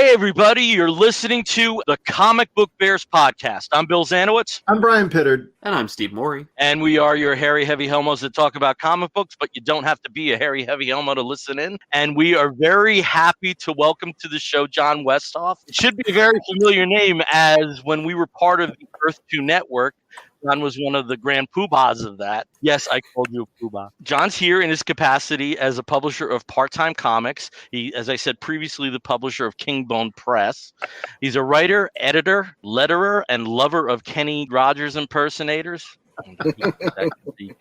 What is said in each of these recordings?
Hey, everybody, you're listening to the Comic Book Bears podcast. I'm Bill Zanowitz. I'm Brian Pittard. And I'm Steve Morey. And we are your hairy, heavy homos that talk about comic books, but you don't have to be a hairy, heavy homo to listen in. And we are very happy to welcome to the show Jon Westhoff. It should be a very familiar name, as when we were part of the Earth 2 network, Jon was one of the grand poobahs of that. Yes, I called you a poobah. Jon's here in his capacity as a publisher of Part-Time Comics. He, as I said previously, the publisher of Kingbone Press. He's a writer, editor, letterer, and lover of Kenny Rogers impersonators. That could be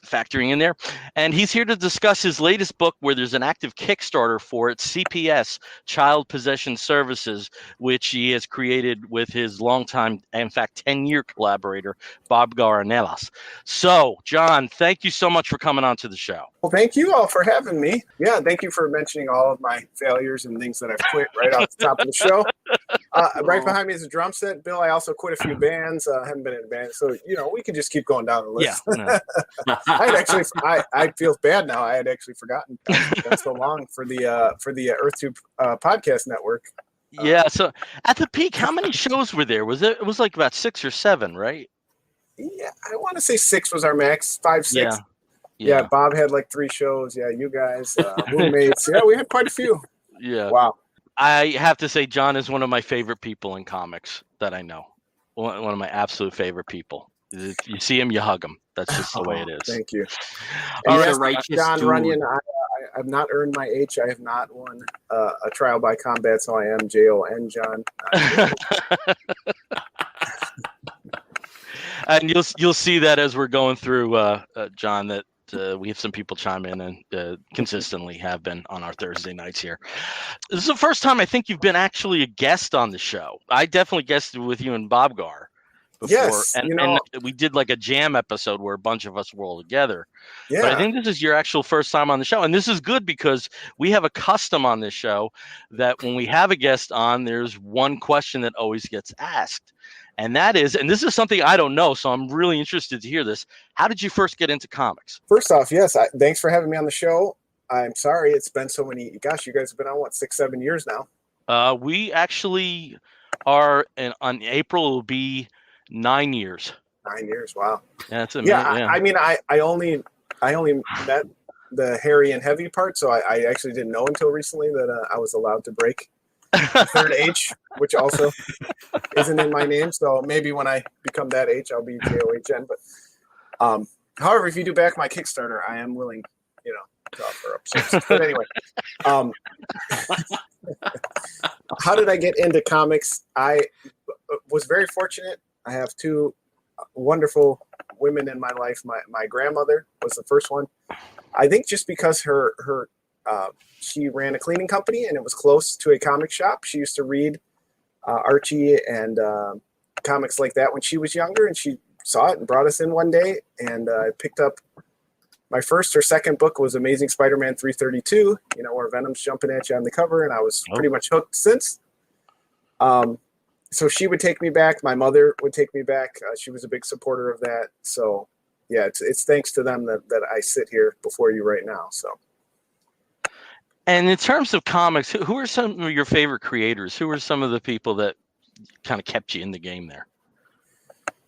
factoring in there. And he's here to discuss his latest book, where there's an active Kickstarter for it, CPS, Child Possession Services, which he has created with his longtime, in fact, 10-year collaborator, Bobgar Ornelas. So, Jon, thank you so much for coming on to the show. Well, thank you all for having me. Yeah, thank you for mentioning all of my failures and things that I've quit right off the top of the show. Right behind me is a drum set. Bill, I also quit a few bands. Haven't been in a band. So, we can just keep going down the list. Yeah. I feel bad now. I had actually forgotten that's so long for the Earth 2 podcast network. Yeah. So at the peak, how many shows were there? It was like about 6 or 7, right? Yeah, I want to say 6 was our max. 5, 6. Yeah. Bob had like 3 shows. Yeah, you guys, roommates. Yeah, we had quite a few. Yeah. Wow. I have to say, Jon is one of my favorite people in comics that I know. One of my absolute favorite people. If you see him, you hug him. That's just the way it is. Thank you. All yes, right, John Runyon, I've not earned my H. I have not won a trial by combat, so I am Jon John. And you'll see that as we're going through, Jon, that we have some people chime in and consistently have been on our Thursday nights here. This is the first time I think you've been actually a guest on the show. I definitely guested with you and Bobgar before. Yes, and we did like a jam episode where a bunch of us were all together. Yeah. But I think this is your actual first time on the show. And this is good because we have a custom on this show that when we have a guest on, there's one question that always gets asked. And that is, and this is something I don't know, so I'm really interested to hear this. How did you first get into comics? First off, yes, thanks for having me on the show. I'm sorry it's been so many. Gosh, you guys have been on, 6, 7 years now? We actually are, on April, it will be 9 years. 9 years, wow. Yeah, that's amazing. Yeah, I mean, I only met the hairy and heavy part, so I actually didn't know until recently that I was allowed to break the third H, which also isn't in my name. So maybe when I become that H, I'll be JOHN. But however, if you do back my Kickstarter, I am willing, to offer up services. But anyway, how did I get into comics? I was very fortunate. I have 2 wonderful women in my life. My grandmother was the first one. I think just because her she ran a cleaning company and it was close to a comic shop. She used to read Archie and comics like that when she was younger, and she saw it and brought us in one day, and I picked up my first or second book was Amazing Spider-Man 332, where Venom's jumping at you on the cover, and I was pretty much hooked since. So she would take me back. My mother would take me back. She was a big supporter of that. So, yeah, it's thanks to them that I sit here before you right now. So. And in terms of comics, who are some of your favorite creators? Who are some of the people that kind of kept you in the game there?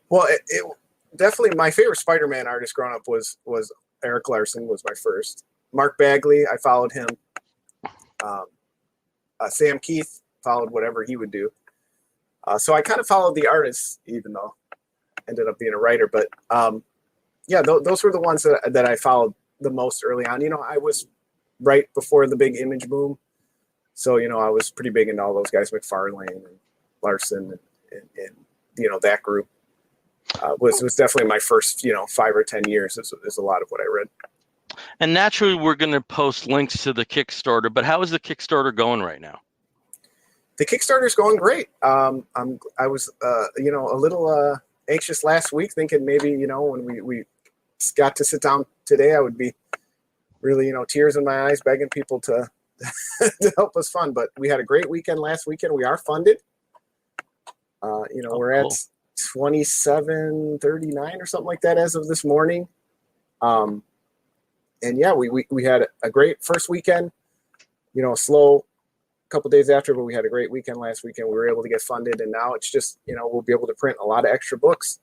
Well, it definitely my favorite Spider-Man artist growing up was Eric Larson was my first. Mark Bagley, I followed him. Sam Keith, followed whatever he would do. So I kind of followed the artists, even though I ended up being a writer. But yeah, those were the ones that I followed the most early on. I was right before the big Image boom. So, I was pretty big into all those guys, McFarlane and Larson and that group. Was definitely my first, 5 or 10 years is a lot of what I read. And naturally, we're going to post links to the Kickstarter, but how is the Kickstarter going right now? The Kickstarter's going great. I was, a little anxious last week, thinking maybe, when we got to sit down today, I would be really, tears in my eyes, begging people to to help us fund. But we had a great weekend last weekend. We are funded. We're at 2739 or something like that as of this morning. And yeah, we had a great first weekend. Slow couple days after, but we had a great weekend last weekend. We were able to get funded, and now it's just, we'll be able to print a lot of extra books.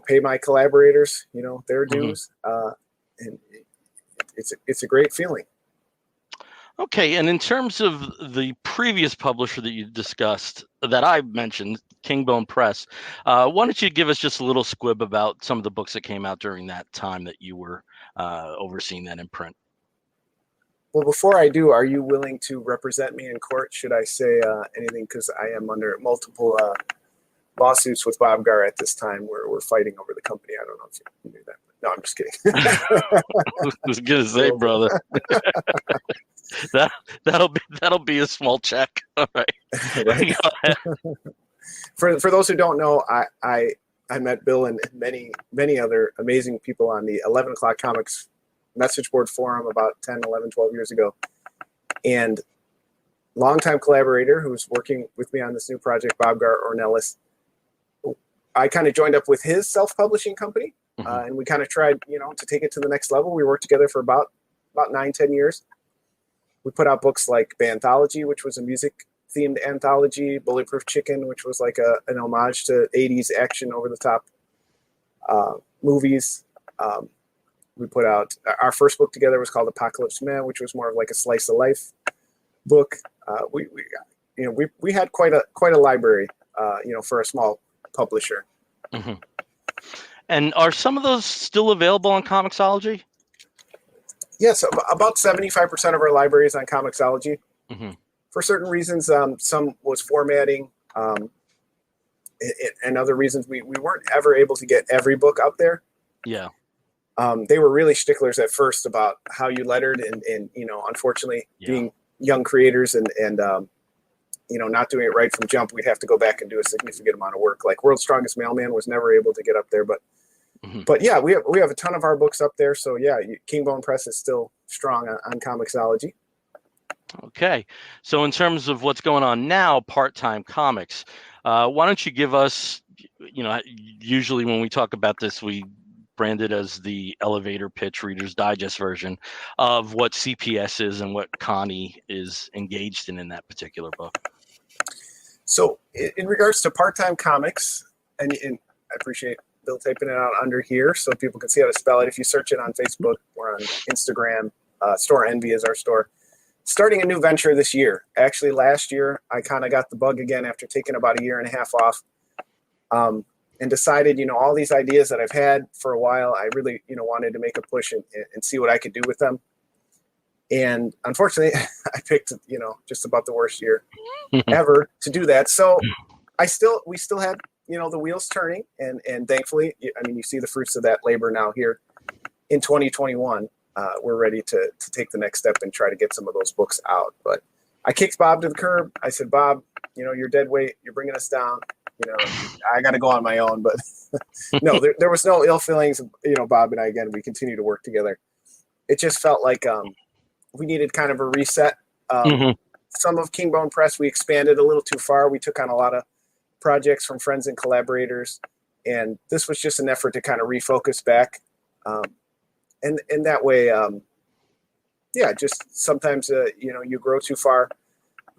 Pay my collaborators, their dues, and it's a great feeling. Okay, and in terms of the previous publisher that you discussed, that I mentioned, Kingbone Press, why don't you give us just a little squib about some of the books that came out during that time that you were overseeing that imprint? Well, before I do, are you willing to represent me in court? Should I say anything? Because I am under multiple lawsuits with Bobgar at this time where we're fighting over the company. I don't know if you knew that. No, I'm just kidding. I was gonna say, brother. That'll be a small check. All right. Right. For those who don't know, I met Bill and many other amazing people on the 11 O'Clock Comics message board forum about 10, 11, 12 years ago. And longtime collaborator who's working with me on this new project, Bobgar Ornelas. I kind of joined up with his self-publishing company, and we kind of tried, to take it to the next level. We worked together for about 9-10 years. We put out books like Banthology, which was a music-themed anthology, Bulletproof Chicken, which was like an homage to 80s action over-the-top movies. We put out our first book together was called Apocalypse Man, which was more of like a slice of life book. We had quite a library, for a small publisher. Mm-hmm. And are some of those still available on Comixology? Yes, about 75% of our library is on Comixology. Mm-hmm. For certain reasons, some was formatting, and other reasons we weren't ever able to get every book up there. Yeah. They were really sticklers at first about how you lettered, and unfortunately, being young creators and not doing it right from jump, we'd have to go back and do a significant amount of work. Like World's Strongest Mailman was never able to get up there, but yeah, we have a ton of our books up there. So yeah, Kingbone Press is still strong on Comixology. Okay, so in terms of what's going on now, Part-Time Comics, why don't you give us, usually when we talk about this, we brand it as the elevator pitch Reader's Digest version of what CPS is and what Connie is engaged in that particular book. So in regards to Part-Time Comics, and I appreciate Bill typing it out under here so people can see how to spell it. If you search it on Facebook or on Instagram, Store Envy is our store. Starting a new venture this year. Actually, last year, I kind of got the bug again after taking about 1.5 years off, and decided, all these ideas that I've had for a while, I really, wanted to make a push and see what I could do with them. And unfortunately, I picked, just about the worst year ever to do that. So we still had, the wheels turning, and thankfully, you see the fruits of that labor now here in 2021. We're ready to take the next step and try to get some of those books out. But I kicked Bob to the curb. I said, Bob, you're dead weight. You're bringing us down. I got to go on my own. But no, there was no ill feelings. Bob and I, again, we continue to work together. It just felt like we needed kind of a reset. Some of Kingbone Press, we expanded a little too far. We took on a lot of projects from friends and collaborators. And this was just an effort to kind of refocus back. And that way, just sometimes, you grow too far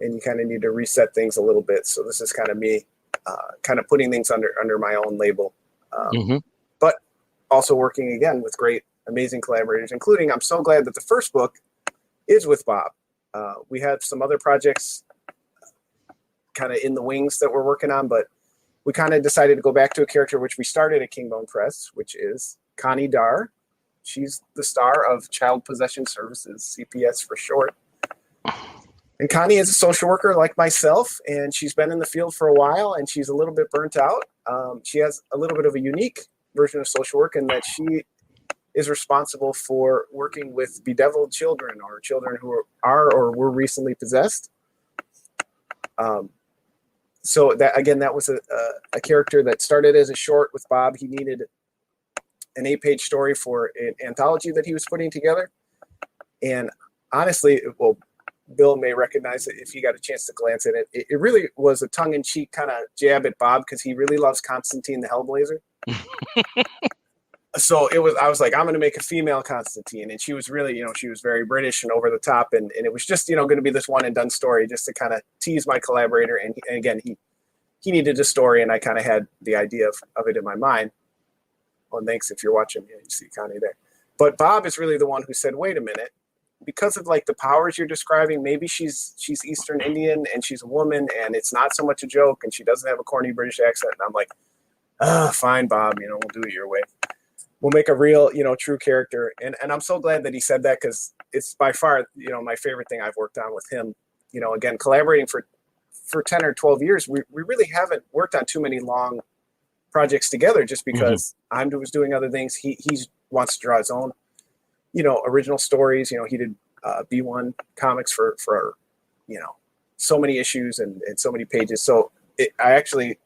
and you kind of need to reset things a little bit. So this is kind of me kind of putting things under my own label, but also working again with great, amazing collaborators, including, I'm so glad that the first book is with Bob. We have some other projects kind of in the wings that we're working on, but we kind of decided to go back to a character which we started at Kingbone Press, which is Connie Dhar. She's the star of Child Possession Services, CPS for short. And Connie is a social worker like myself, and she's been in the field for a while, and she's a little bit burnt out. She has a little bit of a unique version of social work in that she is responsible for working with bedeviled children or children who are or were recently possessed. So that was a character that started as a short with Bob. He needed an 8-page story for an anthology that he was putting together. And honestly, Bill may recognize it if he got a chance to glance at it. It really was a tongue-in-cheek kind of jab at Bob because he really loves Constantine the Hellblazer. So I was like, I'm going to make a female Constantine. And she was really, she was very British and over the top. And it was just, going to be this one and done story just to kind of tease my collaborator. And again, he needed a story, and I kind of had the idea of it in my mind. Well, thanks if you're watching. Yeah, you see Connie there. But Bob is really the one who said, wait a minute, because of like the powers you're describing, maybe she's Eastern Indian and she's a woman and it's not so much a joke and she doesn't have a corny British accent. And I'm like, fine, Bob, we'll do it your way. We'll make a real, true character. And I'm so glad that he said that, because it's by far, my favorite thing I've worked on with him. Again, collaborating for 10 or 12 years, we really haven't worked on too many long projects together, just because I was doing other things. He wants to draw his own, original stories. He did B1 comics for so many issues and so many pages. So I actually,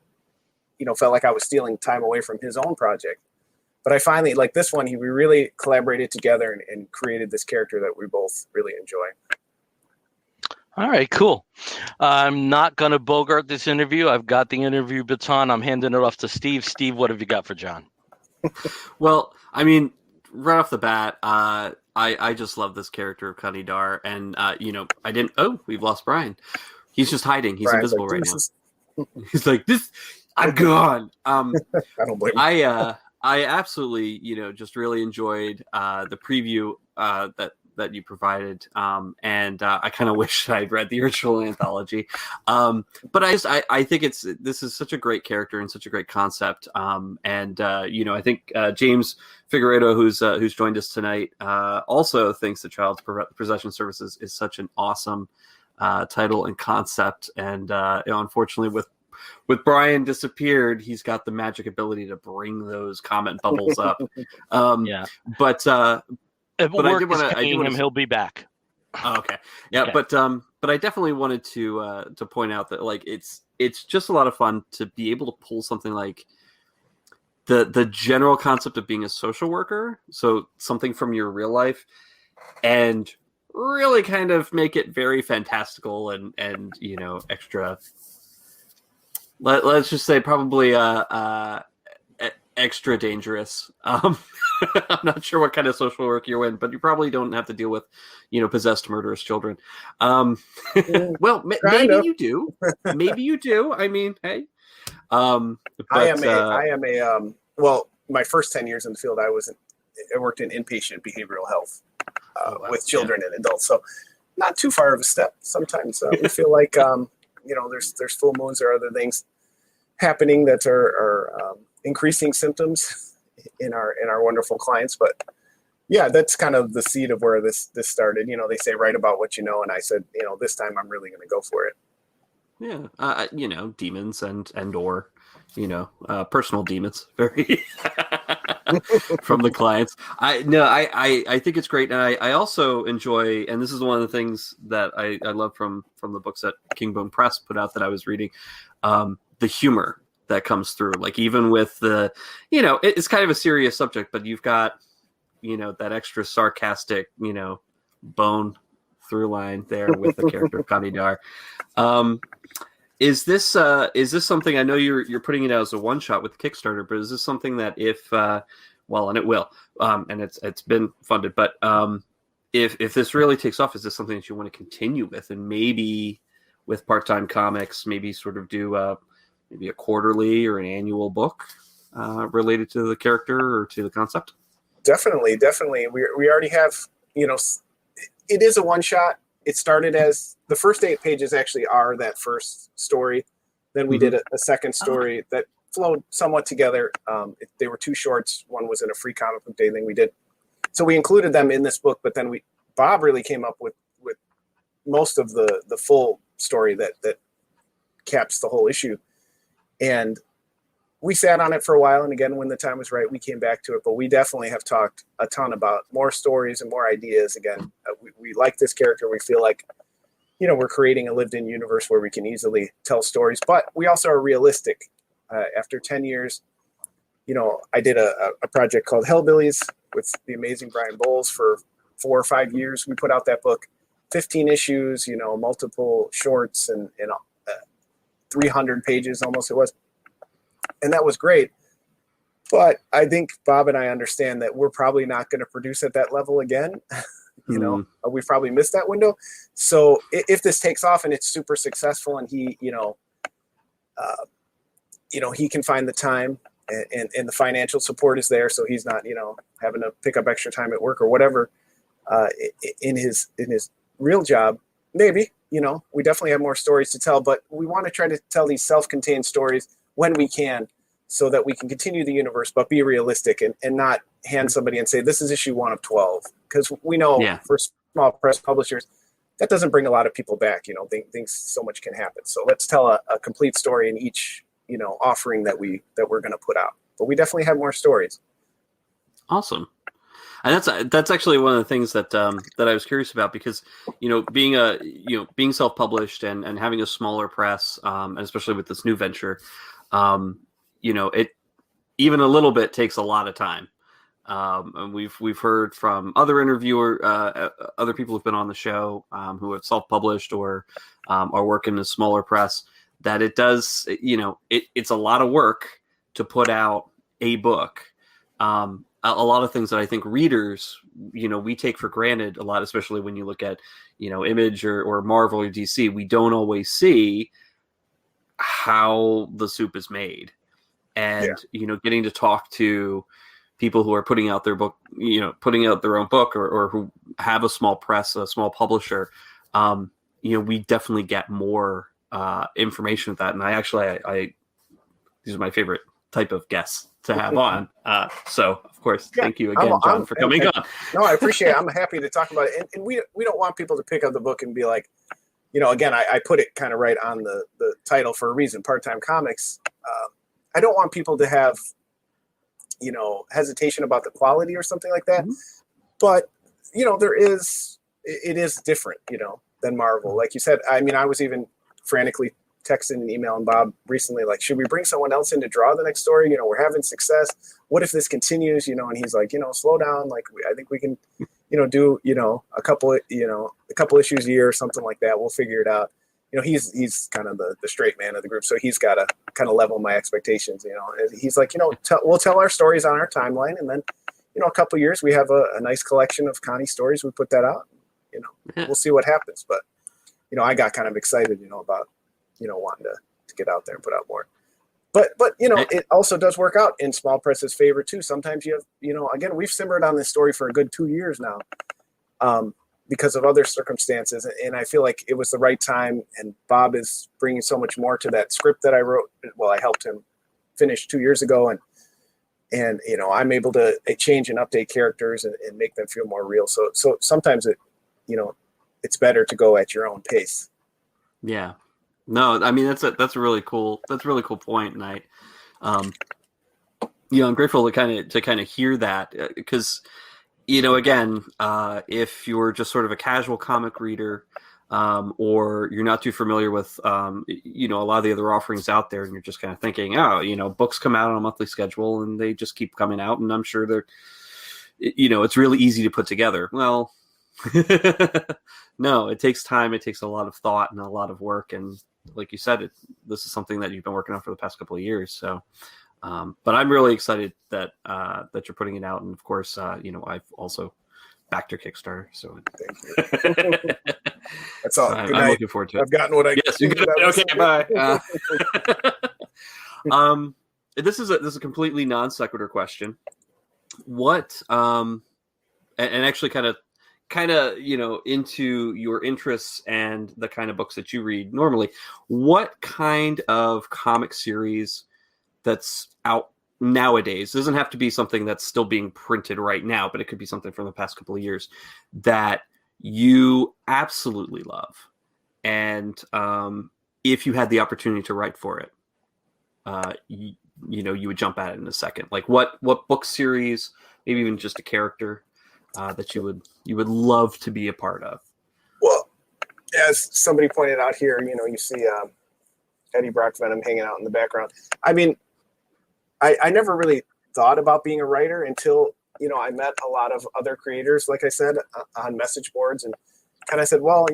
felt like I was stealing time away from his own project. But I finally, like this one, we really collaborated together and created this character that we both really enjoy. All right, cool. I'm not going to bogart this interview. I've got the interview baton. I'm handing it off to Steve. Steve, what have you got for Jon? Well, I mean, right off the bat, I just love this character of Connie Dhar. And, I didn't... Oh, we've lost Bryan. He's just hiding. He's Bryan's invisible like, right now. He's like, I'm gone. I don't blame him. I absolutely, just really enjoyed the preview that you provided, and I kind of wish I'd read the original anthology. But I think this is such a great character and such a great concept. And I think James Figueredo, who's joined us tonight, also thinks that Child Possession Services is such an awesome title and concept. And unfortunately, with Bryan disappeared, he's got the magic ability to bring those comment bubbles up. Yeah. But If but work I did want to. he'll be back. Oh, okay. Yeah. Okay. But I definitely wanted to point out that like it's just a lot of fun to be able to pull something like the general concept of being a social worker, so something from your real life, and really kind of make it very fantastical and extra. Let's just say probably extra dangerous. I'm not sure what kind of social work you're in, but you probably don't have to deal with, possessed murderous children. Well, maybe you do. Maybe you do. I mean, hey. But, I am a well, my first 10 years in the field, I worked in inpatient behavioral health with children and adults. So not too far of a step. Sometimes we feel like, there's full moons or other things happening that are increasing symptoms in our wonderful clients. But yeah, that's kind of the seed of where this started. They say write about what you know, and I said, this time I'm really going to go for it. Yeah, demons and or personal demons, very from the clients. I think it's great, and I also enjoy, and this is one of the things that I love from the books that Kingbone Press put out that I was reading, the humor that comes through, like even with the, it's kind of a serious subject, but you've got, that extra sarcastic, bone through line there with the character of Connie Dhar. Is this something, I know you're putting it out as a one shot with Kickstarter, but is this something that if, and it will, and it's been funded, but if this really takes off, is this something that you want to continue with, and maybe with Part-Time Comics, maybe sort of do maybe a quarterly or an annual book related to the character or to the concept? Definitely. We already have, it is a one shot. It started as the first 8 pages actually are that first story. Then we did a second story that flowed somewhat together. They were 2 shorts. One was in a free comic book day thing we did. So we included them in this book, but then Bob really came up with most of the full story that caps the whole issue. And we sat on it for a while. And again, when the time was right, we came back to it. But we definitely have talked a ton about more stories and more ideas. Again, we like this character. We feel like, we're creating a lived-in universe where we can easily tell stories. But we also are realistic. After 10 years, I did a project called Hellbillies with the amazing Bryan Bowles for 4 or 5 years. We put out that book, 15 issues, multiple shorts and 300 pages almost it was. And that was great. But I think Bob and I understand that we're probably not going to produce at that level again. We've probably missed that window. So if this takes off and it's super successful, and he, he can find the time, and the financial support is there, so he's not, having to pick up extra time at work or whatever, in his real job, maybe, we definitely have more stories to tell, but we want to try to tell these self-contained stories when we can, so that we can continue the universe, but be realistic and not hand somebody and say, this is issue 1 of 12. Because we know for small press publishers, that doesn't bring a lot of people back. Things so much can happen. So let's tell a complete story in each, offering that we're going to put out. But we definitely have more stories. Awesome. And that's actually one of the things that that I was curious about, because being self-published and having a smaller press, and especially with this new venture, it even a little bit takes a lot of time. And we've heard from other other people who've been on the show, who have self-published or are working in a smaller press, that it does, it's a lot of work to put out a book. A lot of things that I think readers, we take for granted a lot, especially when you look at, Image or Marvel or DC, we don't always see how the soup is made. And, getting to talk to people who are putting out their book, putting out their own book, or who have a small press, a small publisher, we definitely get more information with that. And I these are my favorite type of guests to have on. So of course, thank you again, Jon, for coming on. No, I appreciate it. I'm happy to talk about it. And we don't want people to pick up the book and be like, again, I put it kind of right on the title for a reason, Part-Time Comics. I don't want people to have, hesitation about the quality or something like that. Mm-hmm. But, it is different, than Marvel. Like you said, I mean, I was even frantically texting and emailing Bob recently, like, should we bring someone else in to draw the next story? We're having success. What if this continues? And he's like, slow down. Like, I think we can, do, a couple issues a year or something like that. We'll figure it out. He's kind of the straight man of the group. So he's got to kind of level my expectations, and he's like, we'll tell our stories on our timeline. And then, a couple of years, we have a nice collection of Connie stories. We put that out, we'll see what happens. But, I got kind of excited, about, wanting to get out there and put out more. But it also does work out in small press's favor too. Sometimes you have, again, we've simmered on this story for a good 2 years now, because of other circumstances. And I feel like it was the right time. And Bob is bringing so much more to that script that I wrote. Well, I helped him finish 2 years ago. And I'm able to change and update characters and make them feel more real. So sometimes it's better to go at your own pace. Yeah. No, I mean, that's a really cool point. And I'm grateful to kind of hear that, because, again, if you're just sort of a casual comic reader, or you're not too familiar with, a lot of the other offerings out there, and you're just kind of thinking, books come out on a monthly schedule and they just keep coming out, and I'm sure they're, it's really easy to put together. Well, no, it takes time. It takes a lot of thought and a lot of work. And like you said, this is something that you've been working on for the past couple of years. So, but I'm really excited that you're putting it out. And of course, I've also backed your Kickstarter. So thank you. That's all. I'm looking forward to it. I've gotten what I yes. You get okay. Bye. This is a completely non sequitur question. What and actually kind of into your interests and the kind of books that you read normally, what kind of comic series that's out nowadays, doesn't have to be something that's still being printed right now, but it could be something from the past couple of years that you absolutely love, and if you had the opportunity to write for it, you would jump at it in a second. Like what book series, maybe even just a character that you would love to be a part of? Well, as somebody pointed out here, you see Eddie Brock Venom hanging out in the background. I mean, I never really thought about being a writer until, I met a lot of other creators, like I said, on message boards, and kind of said, well,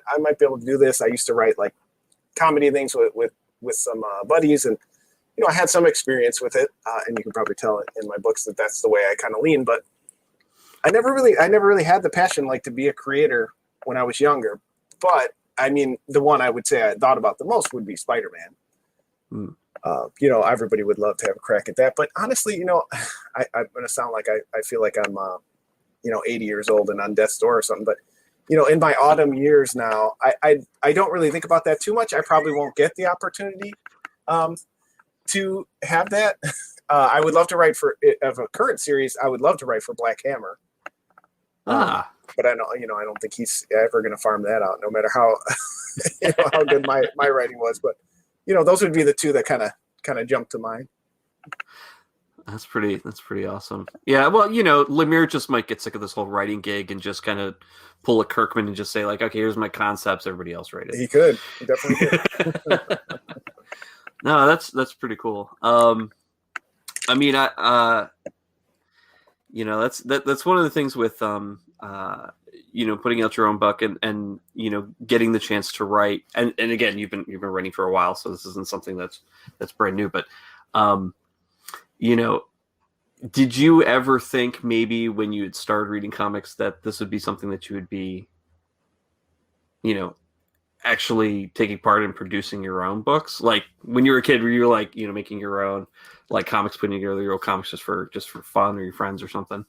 I might be able to do this. I used to write like comedy things with some buddies, and, I had some experience with it, and you can probably tell in my books that that's the way I kind of lean. But I never really had the passion like to be a creator when I was younger. But I mean, the one I would say I thought about the most would be Spider-Man. Everybody would love to have a crack at that. But honestly, I'm going to sound like I feel like I'm, 80 years old and on death's door or something. But, in my autumn years now, I don't really think about that too much. I probably won't get the opportunity to have that. I would love to write of a current series. I would love to write for Black Hammer. But I don't think he's ever going to farm that out, no matter how, how good my writing was. But, those would be the two that kind of jump to mind. That's pretty awesome. Yeah. Well, Lemire just might get sick of this whole writing gig and just kind of pull a Kirkman and just say like, okay, here's my concepts. Everybody else write it. He could. He definitely could. No, that's pretty cool. I mean, that's one of the things with, putting out your own book and getting the chance to write. And again, you've been writing for a while, so this isn't something that's brand new, but, did you ever think maybe when you had started reading comics that this would be something that you would be, actually taking part in producing your own books? Like when you were a kid, were you like, making your own like comics, putting together your own comics just for fun or your friends or something?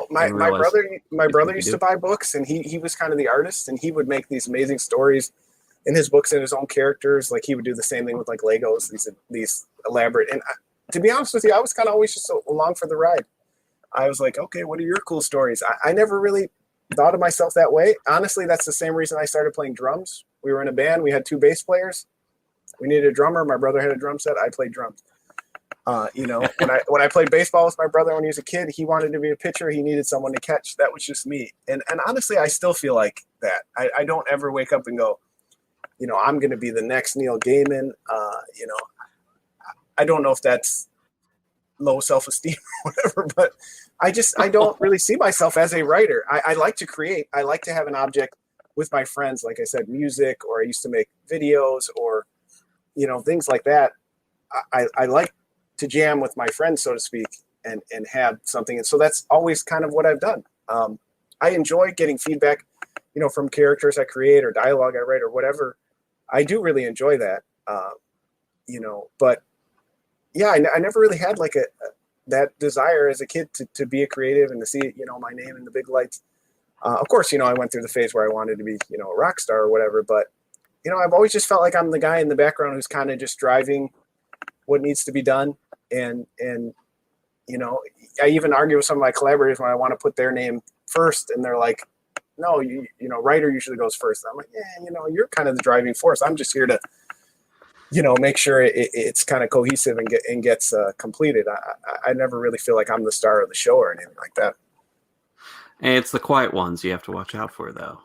My brother used to buy books, and he was kind of the artist, and he would make these amazing stories in his books and his own characters. Like he would do the same thing with like Legos, these elaborate. And to be honest with you, I was kind of always just along for the ride. I was like, okay, what are your cool stories? I never really thought of myself that way. Honestly, that's the same reason I started playing drums. We were in a band. We had 2 bass players. We needed a drummer. My brother had a drum set. I played drums. When I played baseball with my brother when he was a kid, he wanted to be a pitcher. He needed someone to catch. That was just me. And honestly, I still feel like that. I don't ever wake up and go, I'm going to be the next Neil Gaiman. I don't know if that's low self-esteem or whatever, but I don't really see myself as a writer. I like to create. I like to have an object with my friends, like I said, music, or I used to make videos or, things like that. I like to jam with my friends, so to speak, and have something. And so that's always kind of what I've done. I enjoy getting feedback, from characters I create or dialogue I write or whatever. I do really enjoy that, but yeah, I never really had like that desire as a kid to be a creative and to see, my name in the big lights. Of course, I went through the phase where I wanted to be, a rock star or whatever, but, I've always just felt like I'm the guy in the background who's kind of just driving what needs to be done. And I even argue with some of my collaborators when I want to put their name first, and they're like, no, writer usually goes first. I'm like, yeah, you're kind of the driving force. I'm just here to, make sure it's kind of cohesive and gets completed. I never really feel like I'm the star of the show or anything like that. And it's the quiet ones you have to watch out for, though.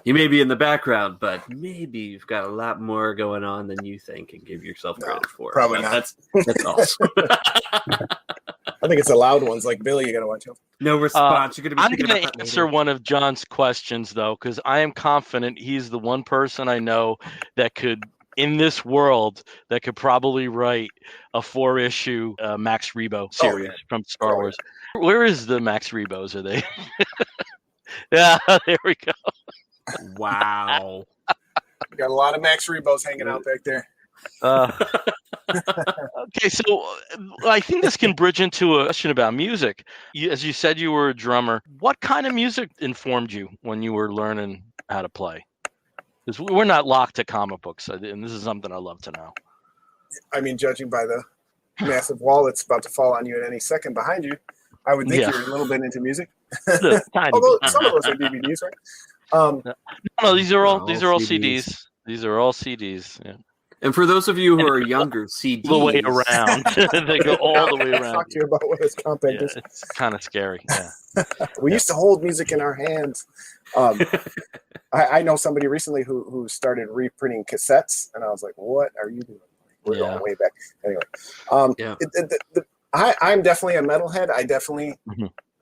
You may be in the background, but maybe you've got a lot more going on than you think and give yourself credit for. Probably not. That's awesome. I think it's the loud ones like Billy. You got to watch out. No response. I'm going to answer one of John's questions, though, because I am confident he's the one person I know that could, in this world, that could probably write a 4-issue Max Rebo series from Star Wars. Where is the Max Rebos? Are they? Yeah, there we go. Wow. We got a lot of Max Rebos hanging out back there. Okay, so I think this can bridge into a question about music. As you said, you were a drummer. What kind of music informed you when you were learning how to play? Because we're not locked to comic books, and this is something I love to know. I mean, judging by the massive wall that's about to fall on you at any second behind you, I would think you're a little bit into music. Although some of those are DVDs, right? No, these are all CDs. These are all CDs. Yeah. And for those of you who are younger, CDs. The way around. They go all the way around. I'll talk to you about what his compact is. It's kind of scary. Yeah. We used to hold music in our hands. I know somebody recently who started reprinting cassettes, and I was like, what are you doing? We're going way back. Anyway, I'm definitely a metalhead. I definitely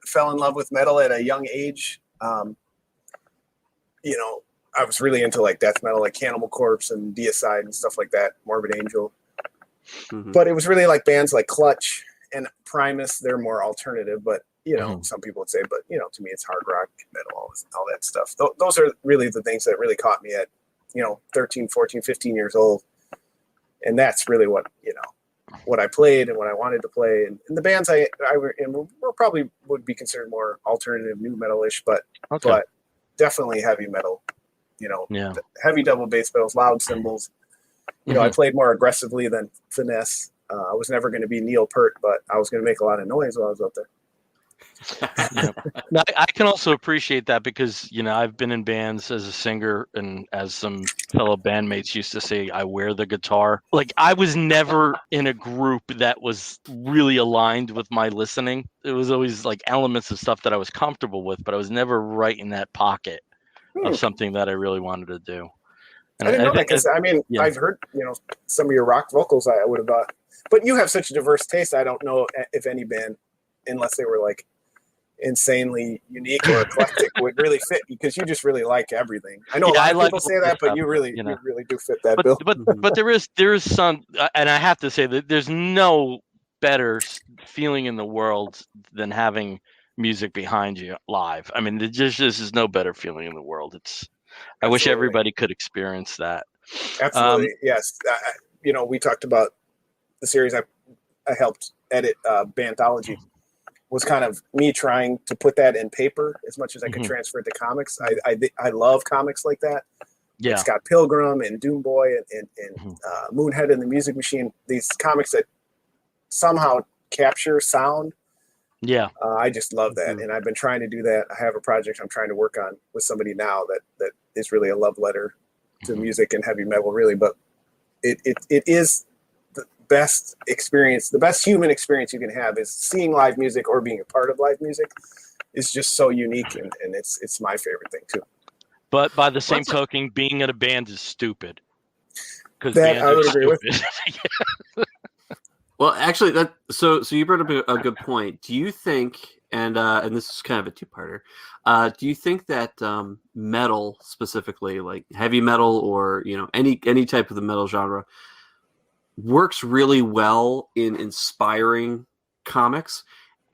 fell in love with metal at a young age. I was really into like death metal, like Cannibal Corpse and Deicide and stuff like that, Morbid Angel. But it was really like bands like Clutch and Primus. They're more alternative, but you know, some people would say, but you know, to me, it's hard rock, metal, all that stuff. Those are really the things that really caught me at, you know, 13, 14, 15 years old. And that's really what, you know, what I played and what I wanted to play. And the bands I were in were probably would be considered more alternative, new metal-ish, but definitely heavy metal, you know, heavy double bass pedals, loud cymbals. You know, I played more aggressively than finesse. I was never going to be Neil Peart, but I was going to make a lot of noise while I was out there. Now, I can also appreciate that because, you know, I've been in bands as a singer, and as some fellow bandmates used to say, I wear the guitar. Like, I was never in a group that was really aligned with my listening. It was always like elements of stuff that I was comfortable with, but I was never right in that pocket of something that I really wanted to do. And I didn't know that because, I mean, I've heard, you know, some of your rock vocals I would have thought, but you have such a diverse taste. I don't know if any band, unless they were like insanely unique or eclectic, would really fit, because you just really like everything. I know a lot of people say that, but you really do fit that bill. But there is some, and I have to say that there's no better feeling in the world than having music behind you live. I mean, this is no better feeling in the world. I wish everybody could experience that. Absolutely, yes. You know, we talked about the series I helped edit, Banthology, was kind of me trying to put that in paper as much as I could transfer it to comics. I love comics like that. Yeah, Scott Pilgrim and Doom Boy and Moonhead and the Music Machine. These comics that somehow capture sound. Yeah, I just love that, and I've been trying to do that. I have a project I'm trying to work on with somebody now that is really a love letter to music and heavy metal, really. But it is the best experience, the best human experience you can have is seeing live music or being a part of live music. Is just so unique, and it's my favorite thing too. But by the same token, being in a band is stupid. Because I would agree with. Well, actually, so you brought up a good point. Do you think, and this is kind of a two-parter, do you think that metal specifically, like heavy metal or any type of the metal genre, works really well in inspiring comics?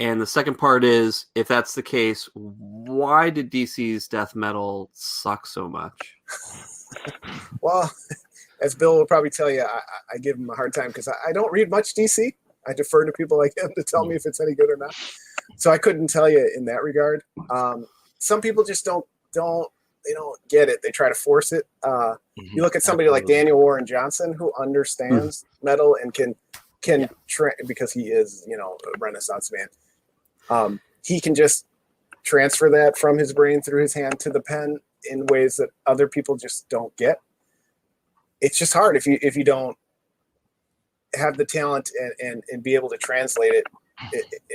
And the second part is, if that's the case, why did DC's death metal suck so much? Well, as Bill will probably tell you, I give him a hard time because I don't read much DC. I defer to people like him to tell me if it's any good or not. So I couldn't tell you in that regard. Some people just don't get it. They try to force it. You look at somebody like Daniel Warren Johnson, who understands metal and can because he is a Renaissance man. He can just transfer that from his brain through his hand to the pen in ways that other people just don't get. It's just hard if you don't have the talent and be able to translate it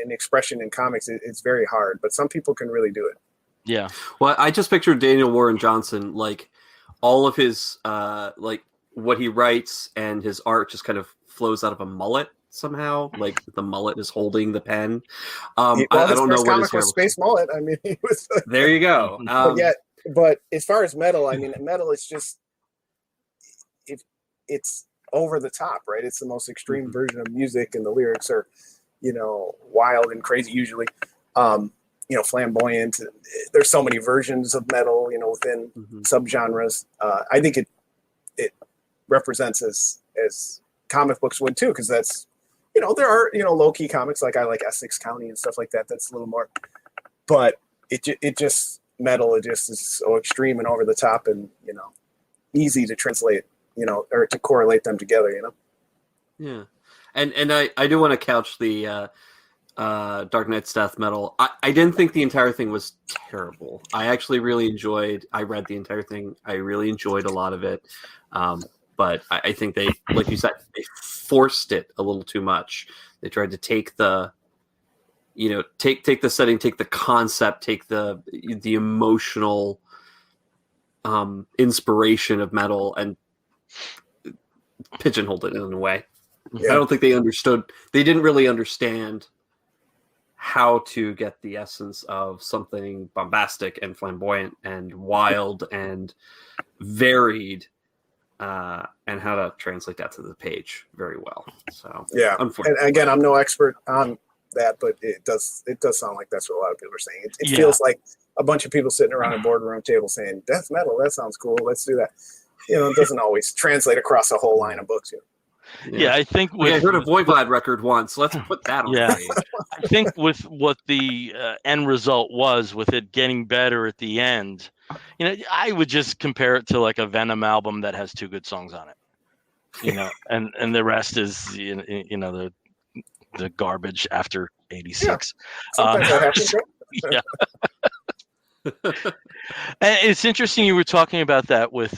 in expression in comics. It's very hard, but some people can really do it. Yeah. Well, I just pictured Daniel Warren Johnson, like all of his like what he writes and his art just kind of flows out of a mullet somehow. Like the mullet is holding the pen. I don't know what his hair was. Space Mullet. I mean, he was. There you go. But as far as metal, I mean, metal is just. It's over the top, right? It's the most extreme version of music, and the lyrics are, wild and crazy usually, flamboyant. There's so many versions of metal, within subgenres. I think it represents as comic books would too, because that's, there are, low key comics like I like Essex County and stuff like that. That's a little more, but it just metal. It just is so extreme and over the top, and easy to translate. Or to correlate them together, Yeah. And I do want to couch the Dark Knight's death metal. I didn't think the entire thing was terrible. I actually really I read the entire thing. I really enjoyed a lot of it. But I think they, like you said, they forced it a little too much. They tried to take the, take the setting, take the concept, take the emotional inspiration of metal and pigeonholed it in a way. Yeah. I don't think they understood. They didn't really understand how to get the essence of something bombastic and flamboyant and wild and varied, and how to translate that to the page very well. So yeah, and again, I'm no expert on that, but it does sound like that's what a lot of people are saying. It feels like a bunch of people sitting around a boardroom table saying, "Death metal, that sounds cool. Let's do that." It doesn't always translate across a whole line of books. Yeah, I think I heard a Voivod record once. Let's put that on the page. I think with what the end result was, with it getting better at the end, I would just compare it to like a Venom album that has 2 good songs on it, and the rest is the garbage after 86. Sometimes that happens. Yeah. And it's interesting you were talking about that with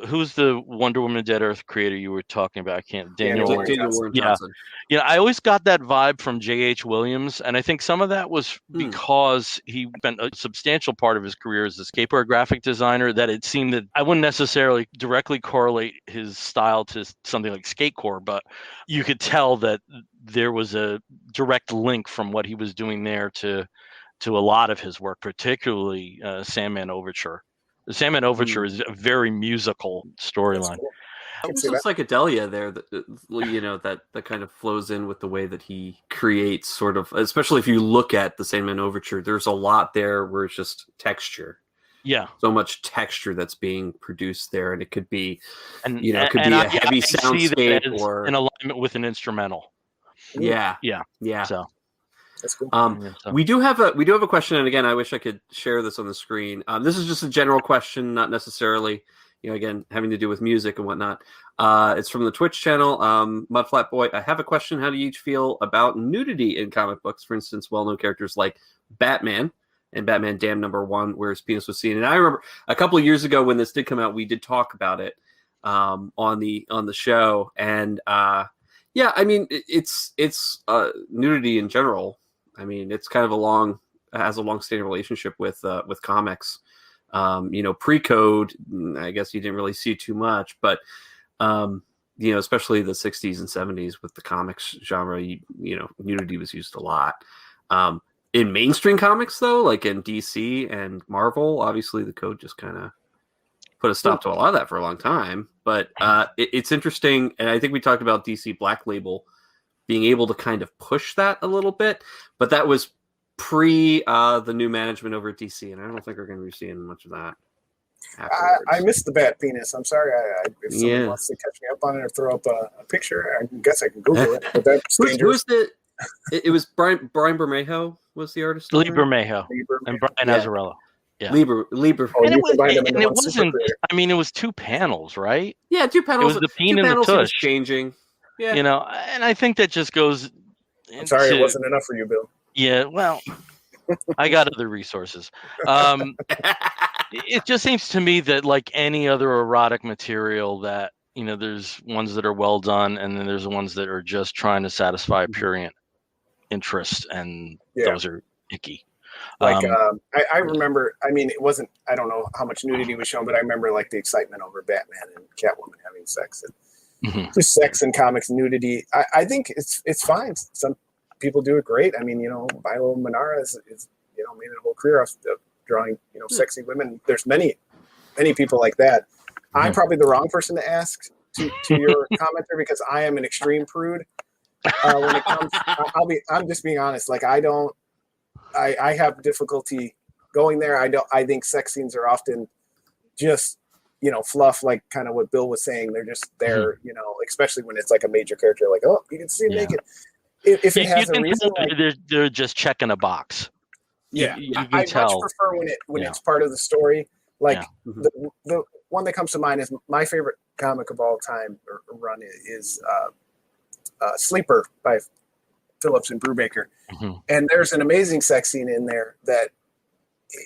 who's the Wonder Woman Dead Earth creator you were talking about? I can't. Daniel Warren Johnson. Yeah, I always got that vibe from J.H. Williams, and I think some of that was because he spent a substantial part of his career as a skateboard graphic designer, that it seemed that I wouldn't necessarily directly correlate his style to something like skatecore, but you could tell that there was a direct link from what he was doing there to a lot of his work, particularly Sandman Overture. The Sandman Overture is a very musical storyline. There's some psychedelia there that kind of flows in with the way that he creates, sort of, especially if you look at the Sandman Overture, there's a lot there where it's just texture. Yeah. So much texture that's being produced there, and it could be, it could be a heavy soundscape or in alignment with an instrumental. Yeah. So that's cool. We do have a question, and again, I wish I could share this on the screen. This is just a general question, not necessarily, again, having to do with music and whatnot. It's from the Twitch channel. Mudflat Boy, I have a question. How do you each feel about nudity in comic books? For instance, well-known characters like Batman and Batman Damned #1, where his penis was seen. And I remember a couple of years ago when this did come out, we did talk about it on the show. And I mean, it's nudity in general. I mean, it's kind of has a long-standing relationship with comics. Pre-code, I guess you didn't really see too much, but especially the 60s and 70s with the comics genre, nudity was used a lot. In mainstream comics, though, like in DC and Marvel, obviously the code just kind of put a stop to a lot of that for a long time. But it's interesting, and I think we talked about DC Black Label being able to kind of push that a little bit, but that was pre the new management over at DC, and I don't think we're going to be seeing much of that. I missed the bat penis. I'm sorry. If someone wants to catch me up on it or throw up a picture, I guess I can Google it. But that's dangerous. It was Brian Bermejo was the artist. Lee Bermejo and Brian Azzarello. Yeah. Lieber. And it wasn't. I mean, it was 2 panels, right? Yeah, 2 panels. It was the peen and the tush changing. Yeah, and I think that just goes. I'm sorry, it wasn't enough for you, Bill. Yeah, well, I got other resources. It just seems to me that, like any other erotic material, that there's ones that are well done, and then there's the ones that are just trying to satisfy a prurient interest, and those are icky. Like I remember, I mean, it wasn't. I don't know how much nudity was shown, but I remember like the excitement over Batman and Catwoman having sex, and just sex in comics, nudity. I think it's fine. Some people do it great. I mean, Milo Manara is made a whole career of drawing, sexy women. There's many people like that. I'm probably the wrong person to ask to your commenter, because I am an extreme prude. When it comes, I'm just being honest. Like I have difficulty going there. I think sex scenes are often just, fluff, like kind of what Bill was saying. They're just there, especially when it's like a major character, like, oh, you can see him naked. If it has a reason, they're just checking a box. Yeah, you can I tell. much prefer when it's part of the story. Like the one that comes to mind is my favorite comic of all time or run is Sleeper by Phillips and Brubaker. And there's an amazing sex scene in there that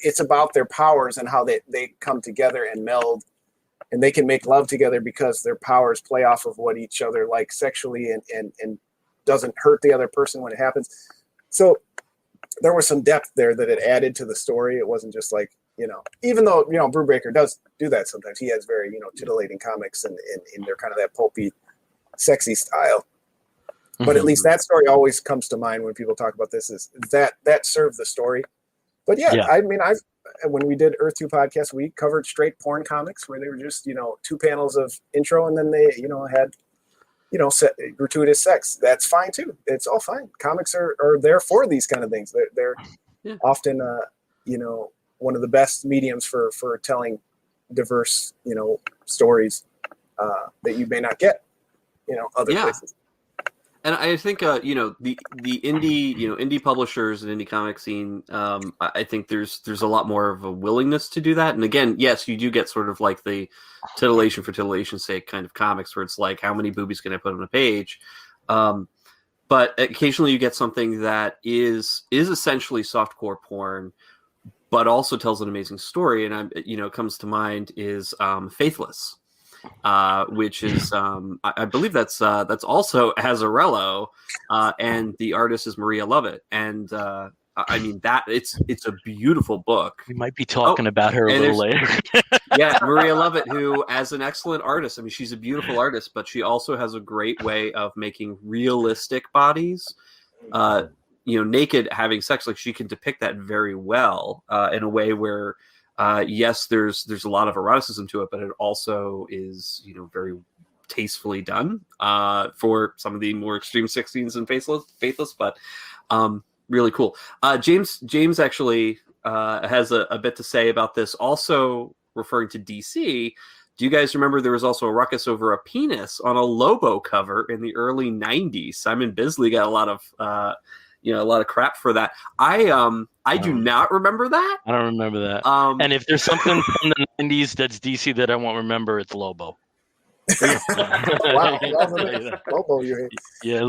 it's about their powers and how they come together and meld, and they can make love together because their powers play off of what each other like sexually, and doesn't hurt the other person when it happens. So there was some depth there that it added to the story. It wasn't just like, even though, Brubaker does do that sometimes. He has very, titillating comics and they're kind of that pulpy, sexy style. But at least that story always comes to mind when people talk about this, is that served the story. But yeah. I mean, when we did Earth 2 podcast, we covered straight porn comics where they were just, 2 panels of intro and then they, had, gratuitous sex. That's fine too. It's all fine. Comics are there for these kind of things. They're often, one of the best mediums for telling diverse, stories that you may not get, other places. And I think the indie publishers and indie comic scene, I think there's a lot more of a willingness to do that. And again, yes, you do get sort of like the titillation for titillation's sake kind of comics where it's like, how many boobies can I put on a page? But occasionally you get something that is essentially softcore porn, but also tells an amazing story. And comes to mind is Faithless. Which is I believe that's also Azarello, and the artist is Maria Lovett, and I mean that it's a beautiful book. We might be talking about her a little later. Yeah, Maria Lovett, who as an excellent artist, I mean she's a beautiful artist, but she also has a great way of making realistic bodies. Naked having sex, like she can depict that very well in a way where. Yes, there's a lot of eroticism to it, but it also is, very tastefully done for some of the more extreme sex scenes in Faithless, but really cool. James actually has a bit to say about this, also referring to DC. Do you guys remember there was also a ruckus over a penis on a Lobo cover in the early 90s? Simon Bisley got a lot of crap for that. I do not remember that. I don't remember that. And if there's something from the 90s that's DC that I won't remember, it's Lobo. Wow, Lobo, you hate. Yeah,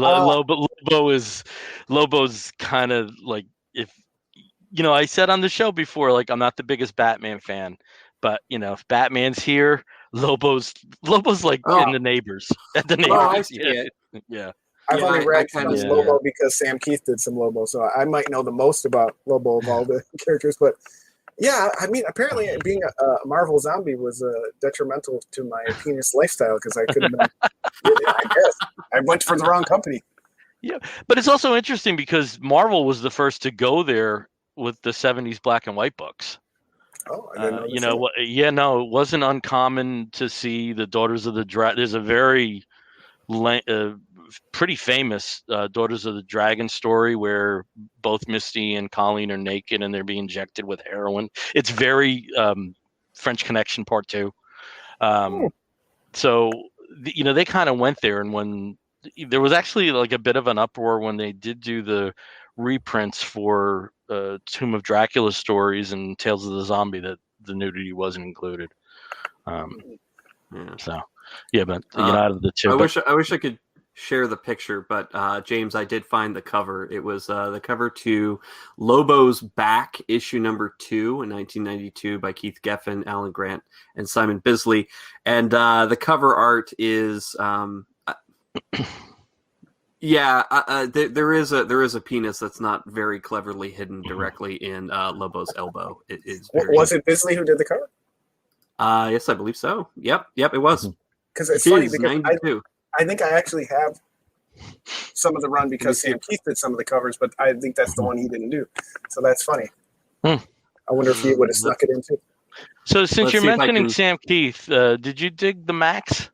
Lobo's kind of like, if I said on the show before, like I'm not the biggest Batman fan, but if Batman's here, Lobo's like in the neighbors at the neighbors. I see it. Yeah. I've only read Lobo because Sam Keith did some Lobo, so I might know the most about Lobo of all the characters. But yeah, I mean, apparently being a Marvel zombie was detrimental to my penis lifestyle because I couldn't. I guess I went for the wrong company. Yeah, but it's also interesting because Marvel was the first to go there with the '70s black and white books. Oh, I didn't know. It wasn't uncommon to see the Daughters of the Dragon. There's a very pretty famous Daughters of the Dragon story where both Misty and Colleen are naked and they're being injected with heroin. It's very French Connection Part 2. So they kind of went there, and when there was actually like a bit of an uproar when they did do the reprints for Tomb of Dracula stories and Tales of the Zombie that the nudity wasn't included. So yeah, but out of the two, I wish I could share the picture, but James, I did find the cover. It was the cover to Lobo's Back, issue number 2 in 1992 by Keith Geffen, Alan Grant, and Simon Bisley. And the cover art is there is a penis that's not very cleverly hidden directly in Lobo's elbow. It is. Was it Bisley who did the cover? Yes, I believe so. Yep, it was. Because it's funny because 92. I think I actually have some of the run because Sam Keith did some of the covers, but I think that's the one he didn't do. So that's funny. I wonder if he would have snuck it in too. So since you're mentioning Sam Keith, did you dig the Max?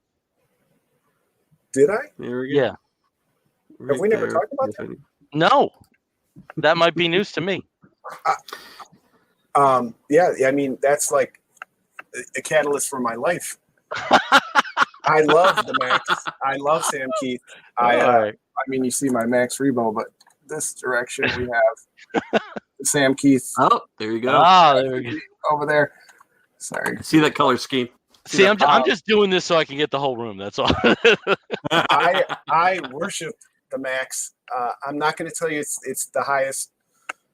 Did I? There we go. Yeah. Have we never talked about that? No. That might be news to me. Yeah, I mean, that's like a catalyst for my life. I love the Max. I love Sam Keith. I mean, you see my Max Rebo, but this direction we have Sam Keith. Oh, there you go. There we go. Over there. Sorry. See that color scheme. See, I'm just doing this so I can get the whole room. That's all. I worship the Max. I'm not going to tell you it's the highest,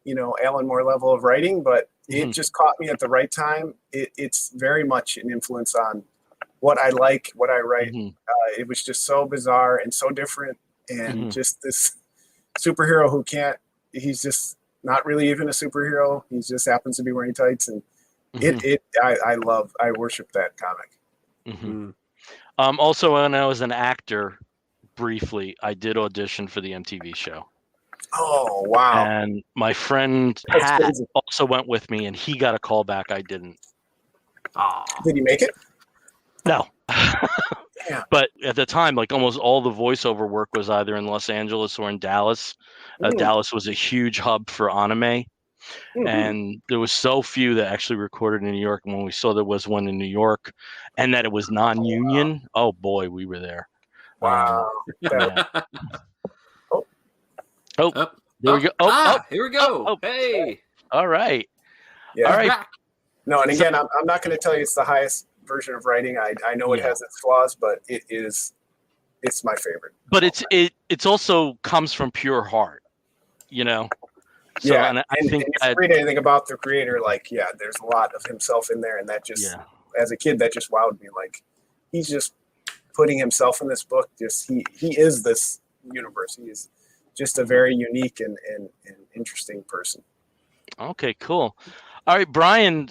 Alan Moore level of writing, but it just caught me at the right time. It's very much an influence on what I like, what I write. It was just so bizarre and so different, and just this superhero who he's just not really even a superhero. He just happens to be wearing tights, and I worship that comic. Also, when I was an actor, briefly, I did audition for the MTV show. Oh, wow. And my friend That's Pat crazy. also went with me, and he got a call back. I didn't. Did he make it? No. Yeah. But at the time, like almost all the voiceover work was either in Los Angeles or in Dallas. Dallas was a huge hub for anime. And there was so few that actually recorded in New York. And when we saw there was one in New York and that it was non-union, oh boy, we were there. Wow. Yeah. Oh. There we go. Here we go. Oh. Hey. All right. Yeah. All right. Back. No, and again, I'm not going to tell you it's the highest version of writing. I know it has its flaws, but it's my favorite. But it's also comes from pure heart, you know. So, yeah, and I think if you read anything about the creator, like, there's a lot of himself in there, and that just, as a kid, that just wowed me. Like, he's just putting himself in this book. Just he is this universe. He is just a very unique and interesting person. Okay, cool. All right, Bryan.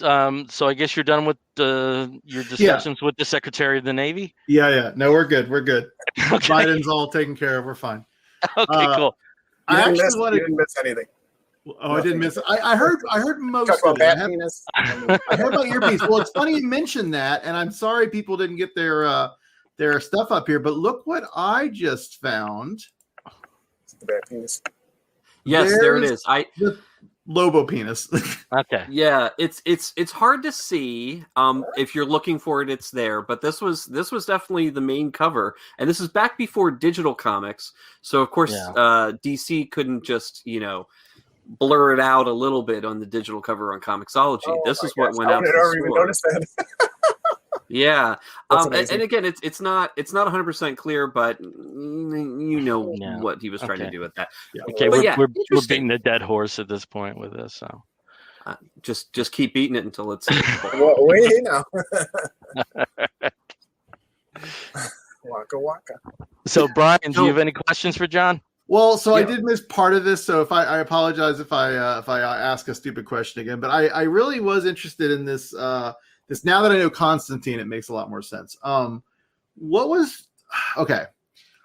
So I guess you're done with your discussions with the Secretary of the Navy. Yeah. No, we're good. Okay. Biden's all taken care of. We're fine. Okay, cool. You didn't miss anything. Oh, I didn't miss it. I heard most Talk of about it. penis. I heard about earpiece. Well, it's funny you mentioned that, and I'm sorry people didn't get their stuff up here, but look what I just found. The bad penis. Yes, there it is. The Lobo penis. Okay. Yeah, it's hard to see. If you're looking for it, it's there. But this was definitely the main cover, and this is back before digital comics. So of course, DC couldn't just blur it out a little bit on the digital cover on Comicsology. This is what went out to the even store. notice that. Yeah. That's and again, it's not 100% clear, but what he was trying to do with that. Yeah. Okay, But we're beating a dead horse at this point with this. So just keep eating it until it's wait now. Waka waka. So Bryan, do you have any questions for Jon? Well, so I did miss part of this, so if I apologize if I ask a stupid question again, but I really was interested in this. This now that I know Constantine, it makes a lot more sense. Okay?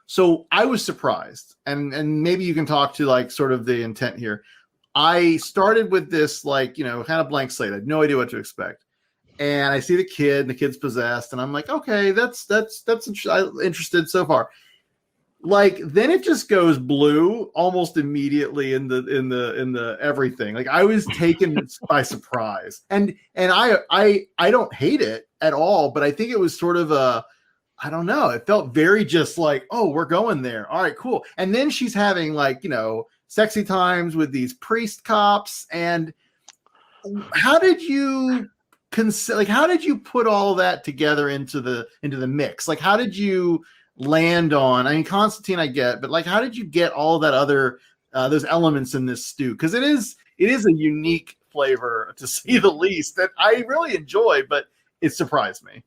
So I was surprised, and maybe you can talk to like sort of the intent here. I started with this kind of blank slate. I had no idea what to expect, and I see the kid, and the kid's possessed, and I'm like, okay, that's interested so far. Like then it just goes blue almost immediately in the everything. Like I was taken by surprise, and I don't hate it at all, but I think it was sort of I don't know. It felt very just like, oh, we're going there. All right, cool. And then she's having sexy times with these priest cops. And how did you how did you put all that together into the mix? Like how did you land on, I mean, Constantine I get, but how did you get all that other those elements in this stew? Because it is a unique flavor to say the least that I really enjoy, but it surprised me.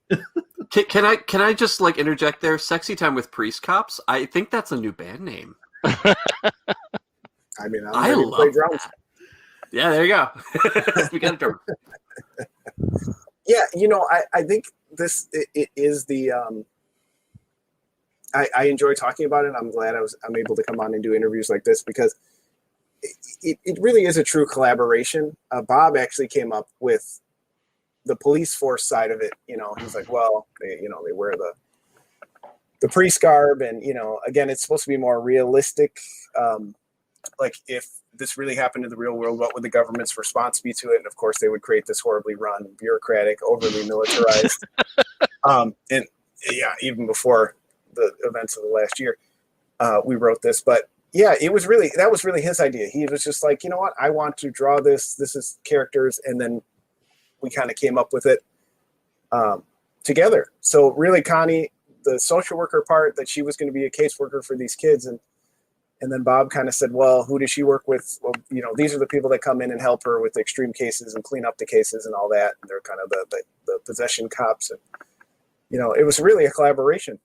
Can I just interject there? Sexy Time with Priest Cops. I think that's a new band name. I mean, I love play drums. That. Yeah, there you go. We got a drum. Yeah, I think this it is the. I enjoy talking about it. I'm glad I'm able to come on and do interviews like this because it really is a true collaboration. Bob actually came up with the police force side of it. He's like, well, they wear the priest garb, and again, it's supposed to be more realistic. Like if this really happened in the real world, what would the government's response be to it? And of course, they would create this horribly run, bureaucratic, overly militarized, and even before the events of the last year, we wrote this, but that was really his idea. He was just like, you know what, I want to draw this is characters, and then we kind of came up with it together. So really Connie, the social worker part, that she was going to be a caseworker for these kids, and then Bob kind of said, well, who does she work with? Well, these are the people that come in and help her with the extreme cases and clean up the cases and all that, and they're kind of the possession cops, and it was really a collaboration.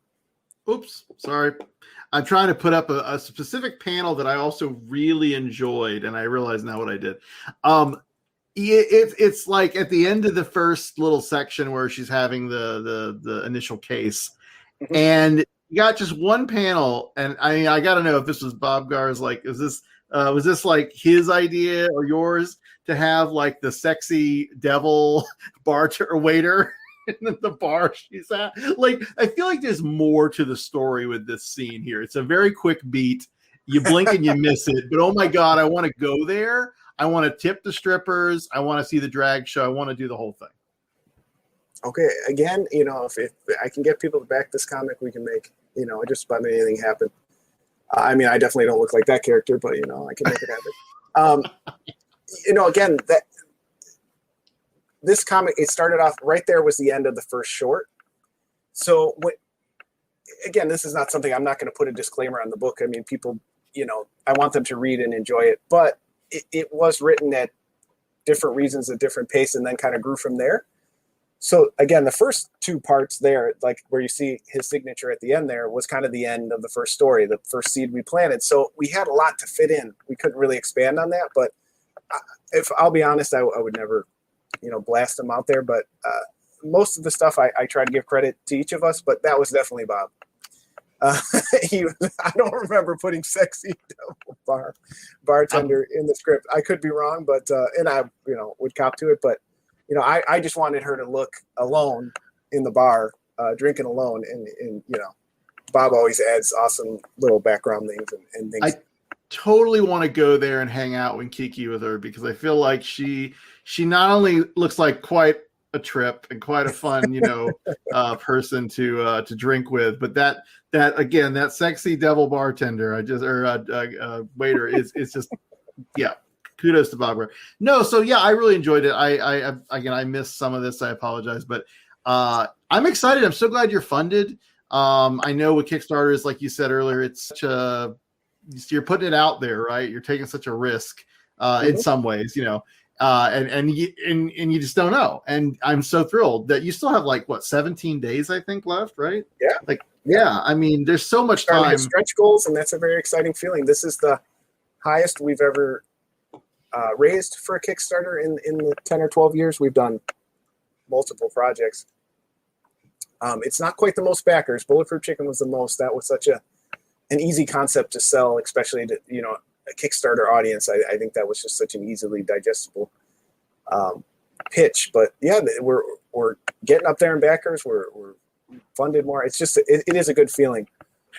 Oops, sorry. I'm trying to put up a specific panel that I also really enjoyed, and I realize now what I did. It's like at the end of the first little section where she's having the initial case, and you got just one panel, and I got to know if this was Bobgar's. Like, was this like his idea or yours to have like the sexy devil waiter in the bar she's at? Like, I feel like there's more to the story with this scene here. It's a very quick beat. You blink and you miss it, but oh my God, I want to go there. I want to tip the strippers. I want to see the drag show. I want to do the whole thing. Okay, again, if I can get people to back this comic, we can make, just about anything happen. I mean, I definitely don't look like that character, but, I can make it happen. Again, this comic, it started off right there was the end of the first short. So, again, this is not something I'm not going to put a disclaimer on the book. I mean, people, I want them to read and enjoy it, but it was written at different reasons, at different pace, and then kind of grew from there. So again, the first two parts there, like where you see his signature at the end there, was kind of the end of the first story, the first seed we planted. So we had a lot to fit in. We couldn't really expand on that, but if I'll be honest, I would never, blast them out there. But most of the stuff I try to give credit to each of us, but that was definitely Bob. I don't remember putting sexy bartender in the script. I could be wrong, but and I would cop to it, but I just wanted her to look alone in the bar, drinking alone, and Bob always adds awesome little background things and things. I totally want to go there and hang out and kiki with her, because I feel like she not only looks like quite a trip and quite a fun person to drink with, but that again, that sexy devil bartender waiter is just kudos to Bobgar. No, so yeah, I really enjoyed it. I missed some of this. I apologize, but I'm excited. I'm so glad you're funded. I know with Kickstarter is, like you said earlier, it's such you're putting it out there, right? You're taking such a risk in some ways, and you just don't know. And I'm so thrilled that you still have 17 days, I think, left, right? Yeah. I mean, there's so much time. Stretch goals, and that's a very exciting feeling. This is the highest we've ever raised for a Kickstarter in the 10 or 12 years we've done multiple projects. It's not quite the most backers. Bulletproof Chicken was the most. That was such an easy concept to sell, especially to a Kickstarter audience. I think that was just such an easily digestible pitch. But yeah, we're getting up there in backers. We're funded more. It's just it is a good feeling.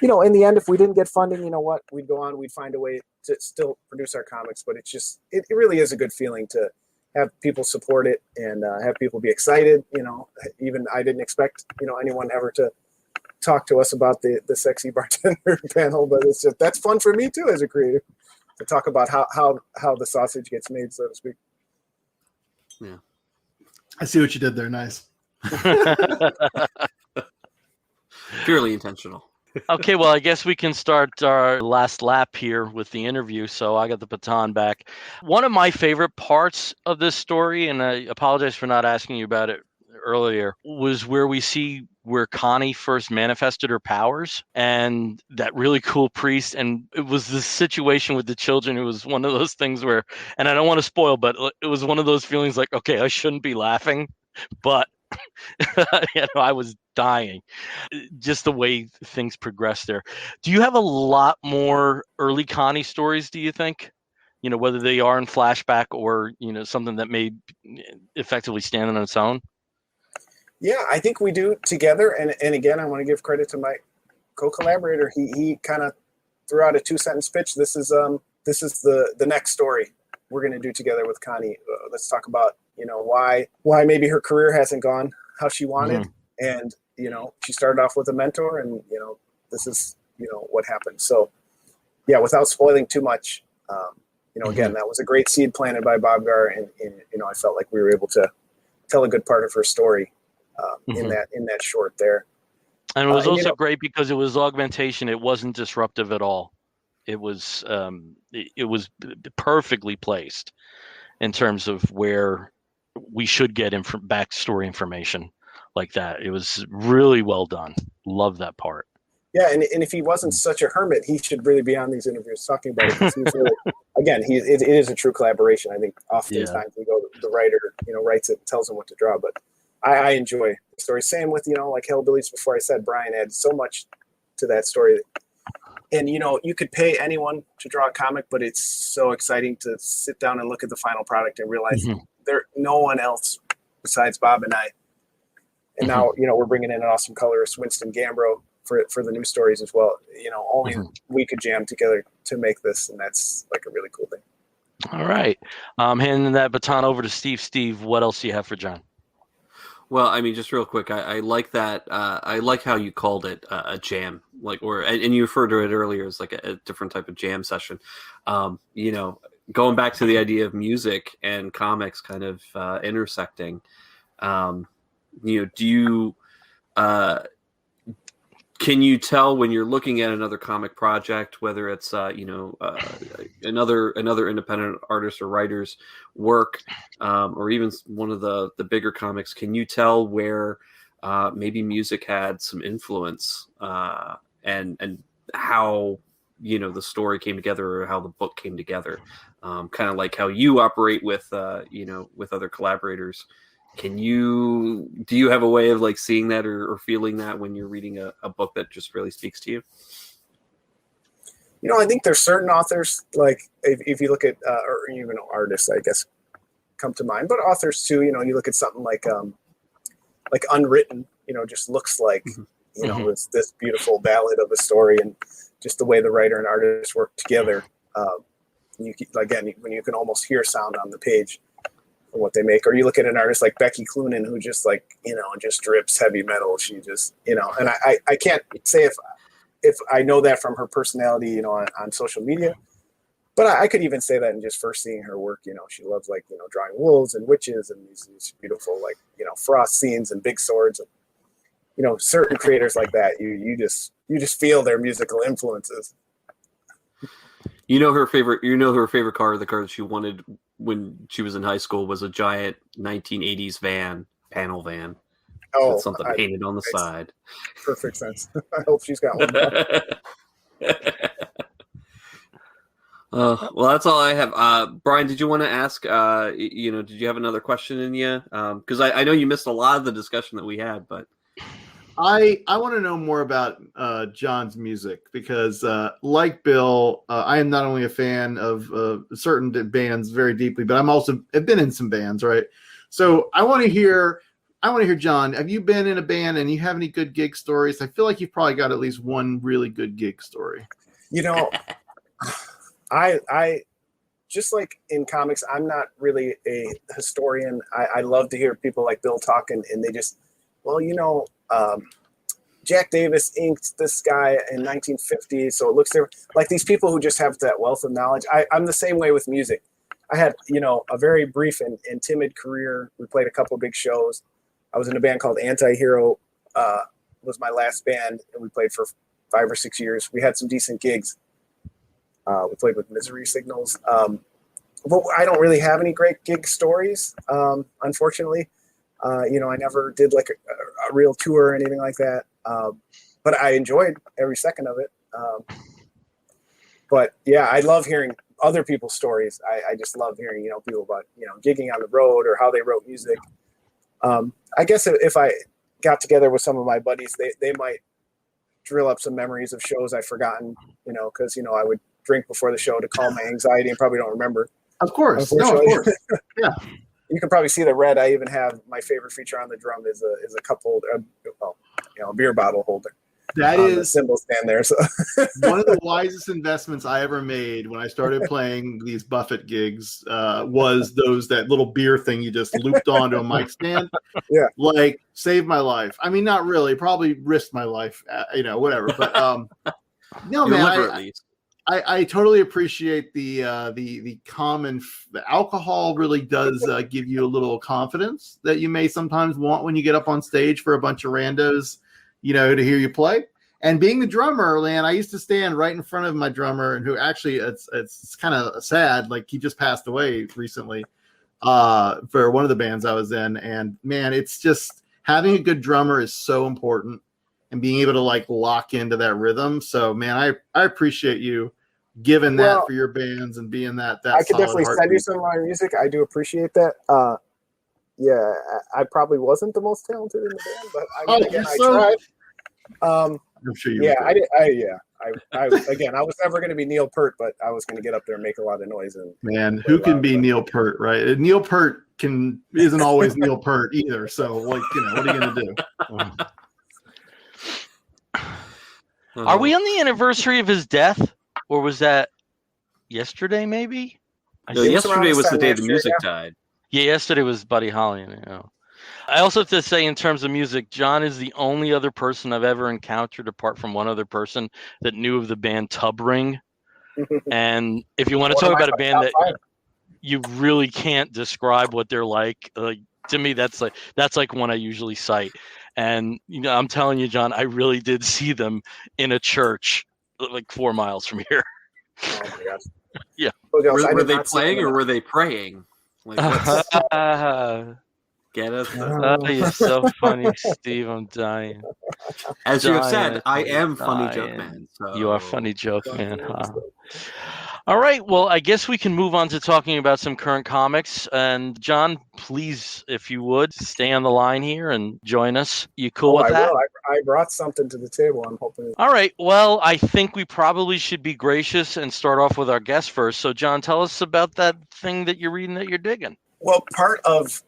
In the end, if we didn't get funding, you know what? We'd go on. We'd find a way to still produce our comics. But it's just it really is a good feeling to have people support it and have people be excited. Even I didn't expect anyone ever to talk to us about the sexy bartender panel, but it's just that's fun for me too as a creator to talk about how the sausage gets made, so to speak. Yeah, I see what you did there. Nice. Purely intentional. Okay, well, I guess we can start our last lap here with the interview. So I got the baton back. One of my favorite parts of this story, and I apologize for not asking you about it earlier, was where we see where Connie first manifested her powers, and that really cool priest. And it was this situation with the children. It was one of those things where, and I don't want to spoil, but it was one of those feelings like, okay, I shouldn't be laughing, but I was dying. Just the way things progressed there. Do you have a lot more early Connie stories, do you think? Whether they are in flashback or, something that may effectively stand on its own? Yeah, I think we do together. And again, I want to give credit to my co-collaborator. He kind of threw out a 2-sentence pitch. This is the next story we're going to do together with Connie. Let's talk about, why maybe her career hasn't gone how she wanted. And, she started off with a mentor and, this is, what happened. So yeah, without spoiling too much, again, that was a great seed planted by Bobgar. And I felt like we were able to tell a good part of her story in that short there. And it was also great because it was augmentation. It wasn't disruptive at all. It was perfectly placed in terms of where we should get backstory information like that. It was really well done. Love that part. Yeah, and if he wasn't such a hermit, he should really be on these interviews talking about it. He's really, again, it is a true collaboration. I think oftentimes we go, the writer, writes it, tells him what to draw, but I enjoy the story. Same with, like Hellbillies before, I said Bryan adds so much to that story. And, you know, you could pay anyone to draw a comic, but it's so exciting to sit down and look at the final product and realize no one else besides Bob and I. And now, you know, we're bringing in an awesome colorist, Winston Gambro, for the new stories as well. You know, only we could jam together to make this, and that's like a really cool thing. All right. Handing that baton over to Steve. Steve, what else do you have for Jon? Well, I mean, just real quick, I like that. I like how you called it a jam, and you referred to it earlier as like a different type of jam session. You know, going back to the idea of music and comics kind of intersecting. You know, do you can you tell when you're looking at another comic project, whether it's another independent artist or writer's work, or even one of the bigger comics? Can you tell where maybe music had some influence, and how, you know, the story came together or how the book came together? Kind of like how you operate with with other collaborators. Do you have a way of like seeing that or feeling that when you're reading a book that just really speaks to you? You know, I think there's certain authors, like if you look at, or even artists, I guess, come to mind, but authors too. You know, you look at something like Unwritten. You know, just looks like you know, it's this beautiful ballad of a story, and just the way the writer and artist work together. When you can almost hear sound on the page for what they make. Or you look at an artist like Becky Cloonan, who just like, you know, just drips heavy metal. She just, you know, and I can't say if I know that from her personality, you know, on social media, but I could even say that in just first seeing her work. You know, she loves, like, you know, drawing wolves and witches and these beautiful, like, you know, frost scenes and big swords. And, you know, certain creators like that, you just feel their musical influences. You know, her favorite car, the car that she wanted when she was in high school, was a giant 1980s panel van. Oh, with something painted on the side. Perfect sense. I hope she's got one. Well, that's all I have. Bryan, did you want to ask? Did you have another question in you? Because I know you missed a lot of the discussion that we had, but I want to know more about Jon's music, because like Bill, I am not only a fan of certain bands very deeply, but I've been in some bands, right? So I want to hear Jon. Have you been in a band and you have any good gig stories? I feel like you've probably got at least one really good gig story. You know, I just like in comics, I'm not really a historian. I love to hear people like Bill talk, and they just, well, you know, Jack Davis inked this guy in 1950, so it looks different. Like these people who just have that wealth of knowledge. I'm the same way with music. I had, you know, a very brief and timid career. We played a couple of big shows. I was in a band called Anti-Hero, was my last band, and we played for 5 or 6 years. We had some decent gigs. We played with Misery Signals. But I don't really have any great gig stories, unfortunately. You know, I never did like a real tour or anything like that. But I enjoyed every second of it. But yeah, I love hearing other people's stories. I just love hearing, you know, people about, you know, gigging on the road or how they wrote music. I guess if I got together with some of my buddies, they might drill up some memories of shows I've forgotten, you know, because, you know, I would drink before the show to calm my anxiety and probably don't remember. Of course. No, of course. Yeah. You can probably see the red. I even have my favorite feature on the drum is a cup holder, a beer bottle holder. That is the cymbal stand there. So one of the wisest investments I ever made when I started playing these Buffett gigs was that little beer thing you just looped onto a mic stand. Yeah, like saved my life. I mean, not really. Probably risked my life. You know, whatever. But no, man. I totally appreciate the common. The alcohol really does give you a little confidence that you may sometimes want when you get up on stage for a bunch of randos, you know, to hear you play. And being the drummer, man, I used to stand right in front of my drummer, and who actually it's kind of sad, like he just passed away recently for one of the bands I was in. And man, it's just having a good drummer is so important, and being able to like lock into that rhythm. So man, I appreciate you giving that for your bands and being that I could definitely send you some of my music. I do appreciate that. Yeah, I probably wasn't the most talented in the band, but I mean, again, I tried. I'm sure you. Yeah, would. I again, I was never going to be Neil Peart, but I was going to get up there and make a lot of noise. And Man, who can be Neil Peart, right? Neil Peart isn't always Neil Peart either. So, like, what are you going to do? Are we on the anniversary of his death, or was that yesterday? Maybe. No, yesterday was the day the music died. Yeah, yesterday was Buddy Holly. I also have to say, in terms of music, John is the only other person I've ever encountered, apart from one other person, that knew of the band Tub Ring. And if you want to talk about a band that you really can't describe what they're like to me, that's like one I usually cite. And I'm telling you, John, I really did see them in a church like 4 miles from here. Oh my gosh. Yeah. Were they playing or were they praying? Like, get us. You're so funny, Steve. I'm dying. As you have said, I am funny joke man. So. You are funny joke man. Huh? All right. Well, I guess we can move on to talking about some current comics. And John, please, if you would, stay on the line here and join us. You cool with that? I will. I brought something to the table. I'm hoping. All right. Well, I think we probably should be gracious and start off with our guest first. So, John, tell us about that thing that you're reading that you're digging. Well, part of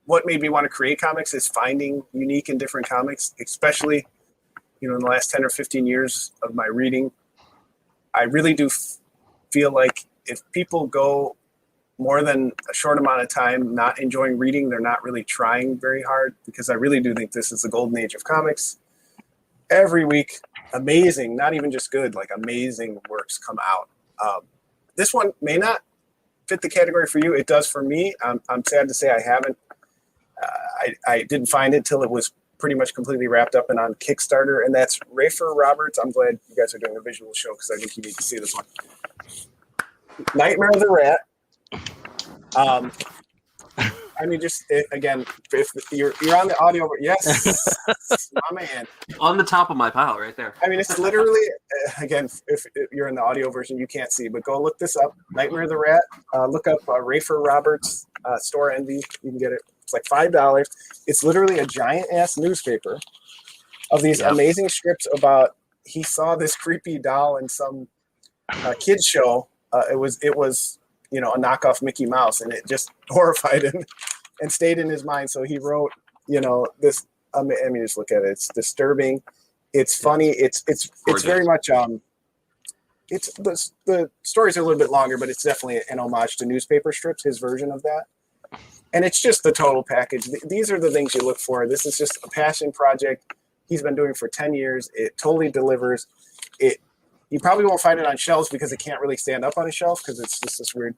what made me want to create comics is finding unique and different comics, especially, in the last 10 or 15 years of my reading. I really do feel like if people go more than a short amount of time not enjoying reading, they're not really trying very hard, because I really do think this is the golden age of comics. Every week, amazing, not even just good, like amazing works come out. This one may not fit the category for you. It does for me. I'm sad to say I haven't. I didn't find it till it was pretty much completely wrapped up and on Kickstarter, and that's Rafer Roberts. I'm glad you guys are doing a visual show because I think you need to see this one. Nightmare of the Rat. Again, if you're on the audio, yes, my man. On the top of my pile, right there. It's literally, again, if you're in the audio version, you can't see, but go look this up. Nightmare of the Rat. Look up Rafer Roberts, Store Envy. You can get it. It's like $5. It's literally a giant ass newspaper of these amazing strips about. He saw this creepy doll in some kids show. It was a knockoff Mickey Mouse, and it just horrified him and stayed in his mind. So he wrote this. Just look at it. It's disturbing. It's funny. It's very much it's the stories are a little bit longer, but it's definitely an homage to newspaper strips. His version of that. And it's just the total package. These are the things you look for. This is just a passion project he's been doing for 10 years. It totally delivers. You probably won't find it on shelves because it can't really stand up on a shelf because it's just this weird.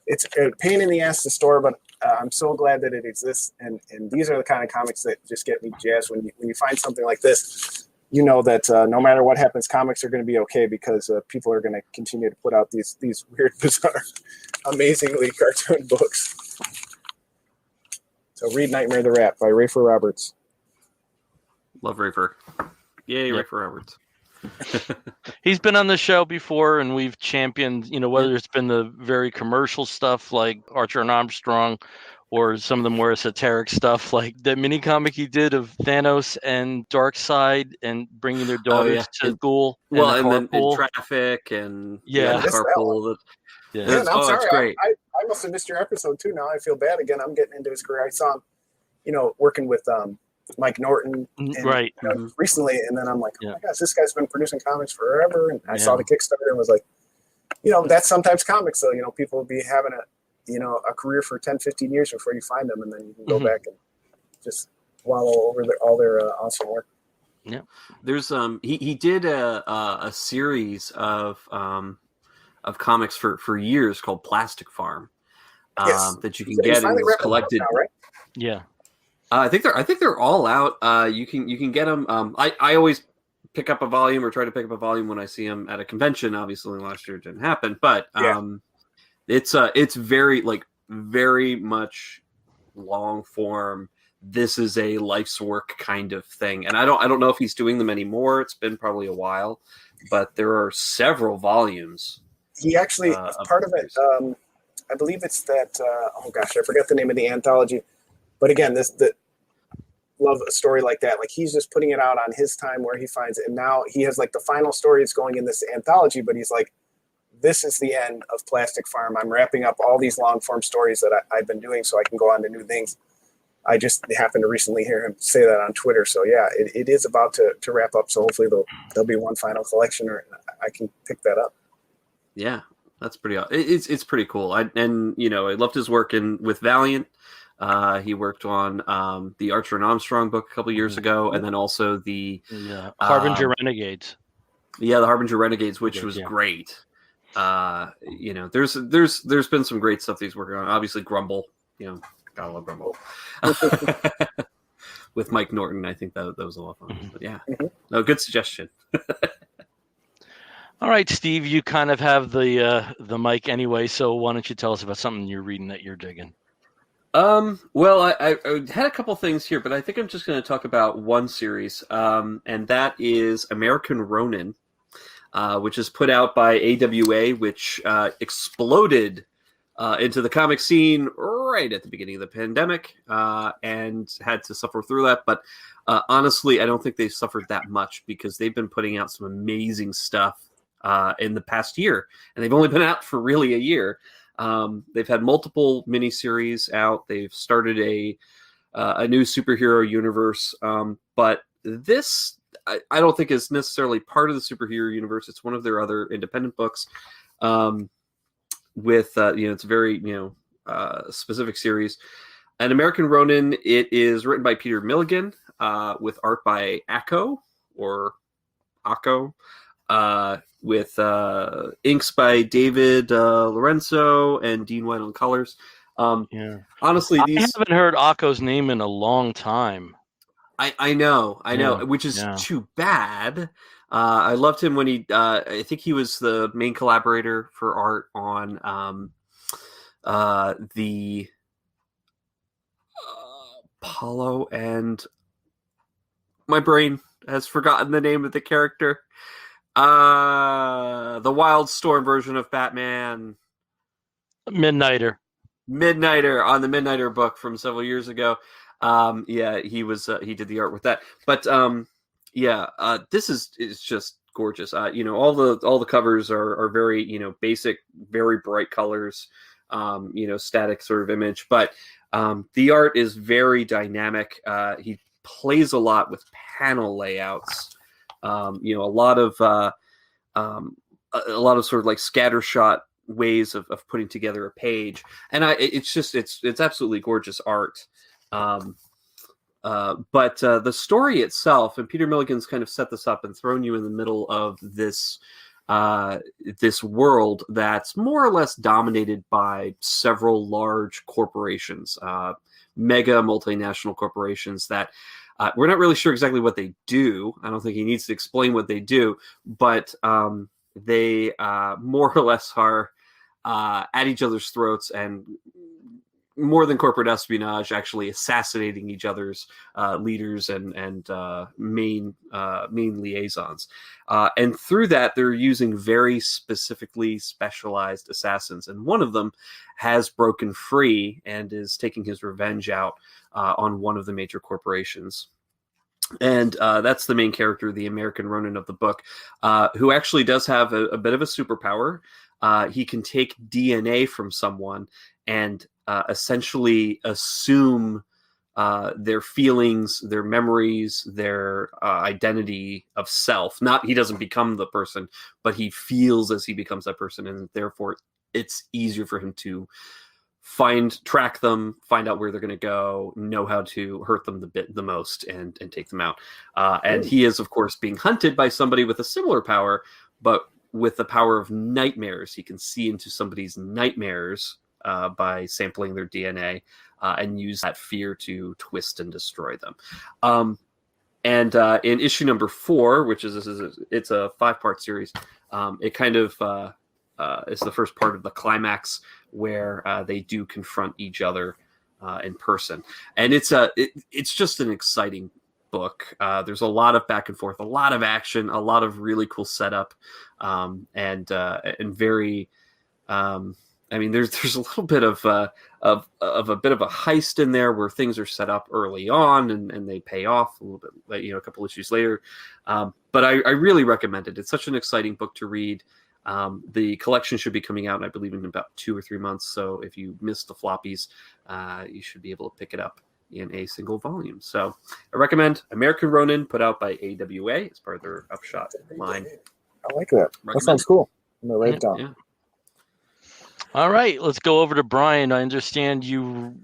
It's a pain in the ass to store, but I'm so glad that it exists. And these are the kind of comics that just get me jazzed. When you find something like this, you know that no matter what happens, comics are going to be okay because people are going to continue to put out these weird, bizarre, amazingly cartoon books. So read Nightmare of the Rat by Rafer Roberts. Love Rafer. Yay, Yep. Rafer Roberts. He's been on the show before, and we've championed, whether it's been the very commercial stuff like Archer and Armstrong, or some of the more esoteric stuff like the mini comic he did of Thanos and Darkseid and bringing their daughters to school. Well, and then in traffic and carpool. Yeah. Man, I'm sorry. It's great. I must have missed your episode too. Now I feel bad again. I'm getting into his career. I saw him, working with Mike Norton recently, and then I'm like, oh my gosh, this guy's been producing comics forever. And I saw the Kickstarter and was like, that's sometimes comics though. People will be having a career for 10, 15 years before you find them, and then you can go back and just wallow over all their awesome work. Yeah, there's he did a series of comics for years called Plastic Farm that you can get in this collected. Now, right? Yeah. I think they're all out. You can get them. I always pick up a volume or try to pick up a volume when I see them at a convention. Obviously, last year it didn't happen, but it's very much long form. This is a life's work kind of thing, and I don't know if he's doing them anymore. It's been probably a while, but there are several volumes. He actually part of it. I believe it's that. I forgot the name of the anthology. But again, love a story like that. Like he's just putting it out on his time where he finds it. And now he has like the final story is going in this anthology, but he's like, this is the end of Plastic Farm. I'm wrapping up all these long form stories that I've been doing so I can go on to new things. I just happened to recently hear him say that on Twitter. So yeah, it is about to wrap up. So hopefully there'll be one final collection, or I can pick that up. Yeah, that's pretty. It's pretty cool. I loved his work with Valiant. He worked on the Archer and Armstrong book a couple years ago, and then also the Harbinger Renegades. Yeah, the Harbinger Renegades, which was great. There's been some great stuff that he's working on. Obviously, Grumble. Gotta love Grumble. With Mike Norton, I think that was a lot of fun. But yeah, no, good suggestion. All right, Steve, you kind of have the mic anyway, so why don't you tell us about something you're reading that you're digging? Well, I had a couple things here, but I think I'm just going to talk about one series, and that is American Ronin, which is put out by AWA, which exploded into the comic scene right at the beginning of the pandemic, and had to suffer through that. But honestly, I don't think they've suffered that much because they've been putting out some amazing stuff in the past year, and they've only been out for really a year. They've had multiple miniseries out. They've started a new superhero universe, but this I don't think is necessarily part of the superhero universe. It's one of their other independent books. With it's a very specific series. An American Ronin. It is written by Peter Milligan, with art by Akko, with inks by David Lorenzo and Dean White on colors. Honestly, I haven't heard Akko's name in a long time. I know, which is too bad. I loved him when he. I think he was the main collaborator for art on the Apollo, and my brain has forgotten the name of the character. The Wildstorm version of Batman. Midnighter on the Midnighter book from several years ago. He was he did the art with that. But this is just gorgeous. All the covers are very basic, very bright colors. Static sort of image, but the art is very dynamic. He plays a lot with panel layouts. A lot of sort of like scattershot ways of putting together a page, and it's absolutely gorgeous art. But the story itself, and Peter Milligan's kind of set this up and thrown you in the middle of this world that's more or less dominated by several large corporations, mega multinational corporations that we're not really sure exactly what they do. I don't think he needs to explain what they do, but they more or less are at each other's throats, and more than corporate espionage, actually assassinating each other's leaders and main liaisons. And through that, they're using very specifically specialized assassins. And one of them has broken free and is taking his revenge out on one of the major corporations. And that's the main character, the American Ronin of the book, who actually does have a bit of a superpower. He can take DNA from someone and essentially assume their feelings, their memories, their identity of self. He doesn't become the person, but he feels as he becomes that person, and therefore it's easier for him to track them, find out where they're going to go, know how to hurt them the most, and take them out. And he is, of course, being hunted by somebody with a similar power, but with the power of nightmares. He can see into somebody's nightmares by sampling their DNA and use that fear to twist and destroy them. And in issue number 4, which it's a 5-part series, it kind of is the first part of the climax where they do confront each other in person, and it's just an exciting book. There's a lot of back and forth, a lot of action, a lot of really cool setup, and very I mean, there's a little bit of a bit of a heist in there where things are set up early on and they pay off a little bit, a couple issues later. But I really recommend it. It's such an exciting book to read. The collection should be coming out, I believe, in about 2 or 3 months. So if you missed the floppies, you should be able to pick it up in a single volume. So I recommend American Ronin, put out by AWA as part of their Upshot line. I like that. That sounds cool. I'm gonna write it down. Yeah. All right, let's go over to Bryan. I understand you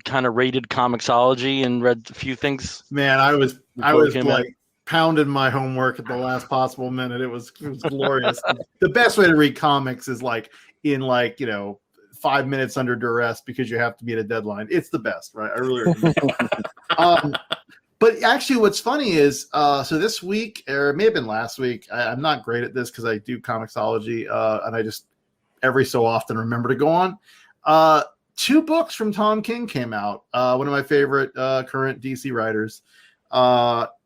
kind of rated Comixology and read a few things. Man, I was came out. like pounding my homework at the last possible minute. It was glorious. The best way to read comics is like in 5 minutes under duress because you have to meet a deadline. It's the best, right? I really recommend. But actually, what's funny is, so this week, or it may have been last week, I'm not great at this because I do Comixology, and I just every so often remember to go on. 2 books from Tom King came out. One of my favorite current DC writers.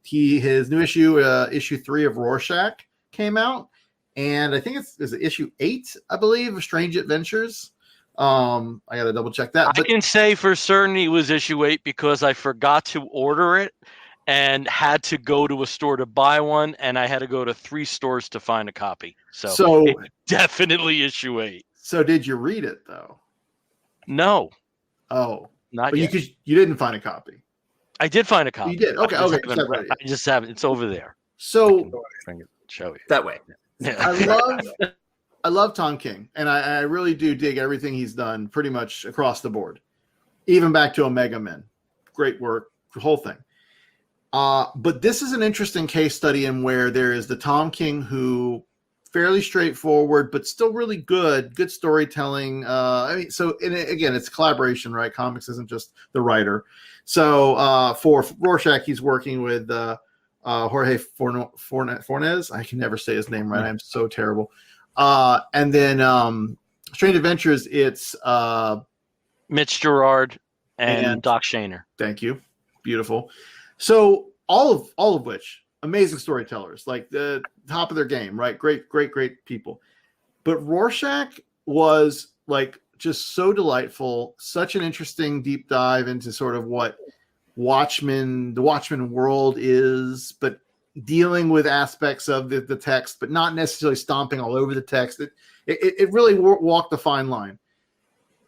His new issue, issue 3 of Rorschach, came out, and I think it's issue 8, I believe, of Strange Adventures. I got to double check that. I can say for certain it was issue 8 because I forgot to order it and had to go to a store to buy one, and I had to go to 3 stores to find a copy. So it's definitely issue 8. So did you read it though? No. Oh, not but yet. You didn't find a copy. I did find a copy. You did. Okay. I Okay. just have it. It's over there. So Show you That way. I love Tom King, and I really do dig everything he's done pretty much across the board, even back to Omega Men. Great work, the whole thing. But this is an interesting case study in where there is the Tom King who fairly straightforward, but still really good storytelling. Again, it's collaboration, right? Comics isn't just the writer. So for Rorschach, he's working with Jorge Fornes. I can never say his name right. I'm so terrible. And then Strange Adventures, it's Mitch Gerard and Doc Shaner. Thank you. Beautiful. So all of which amazing storytellers, like the top of their game, right? Great people. But Rorschach was like just so delightful, such an interesting deep dive into sort of what the Watchmen world is, but dealing with aspects of the text, but not necessarily stomping all over the text. It really walked the fine line.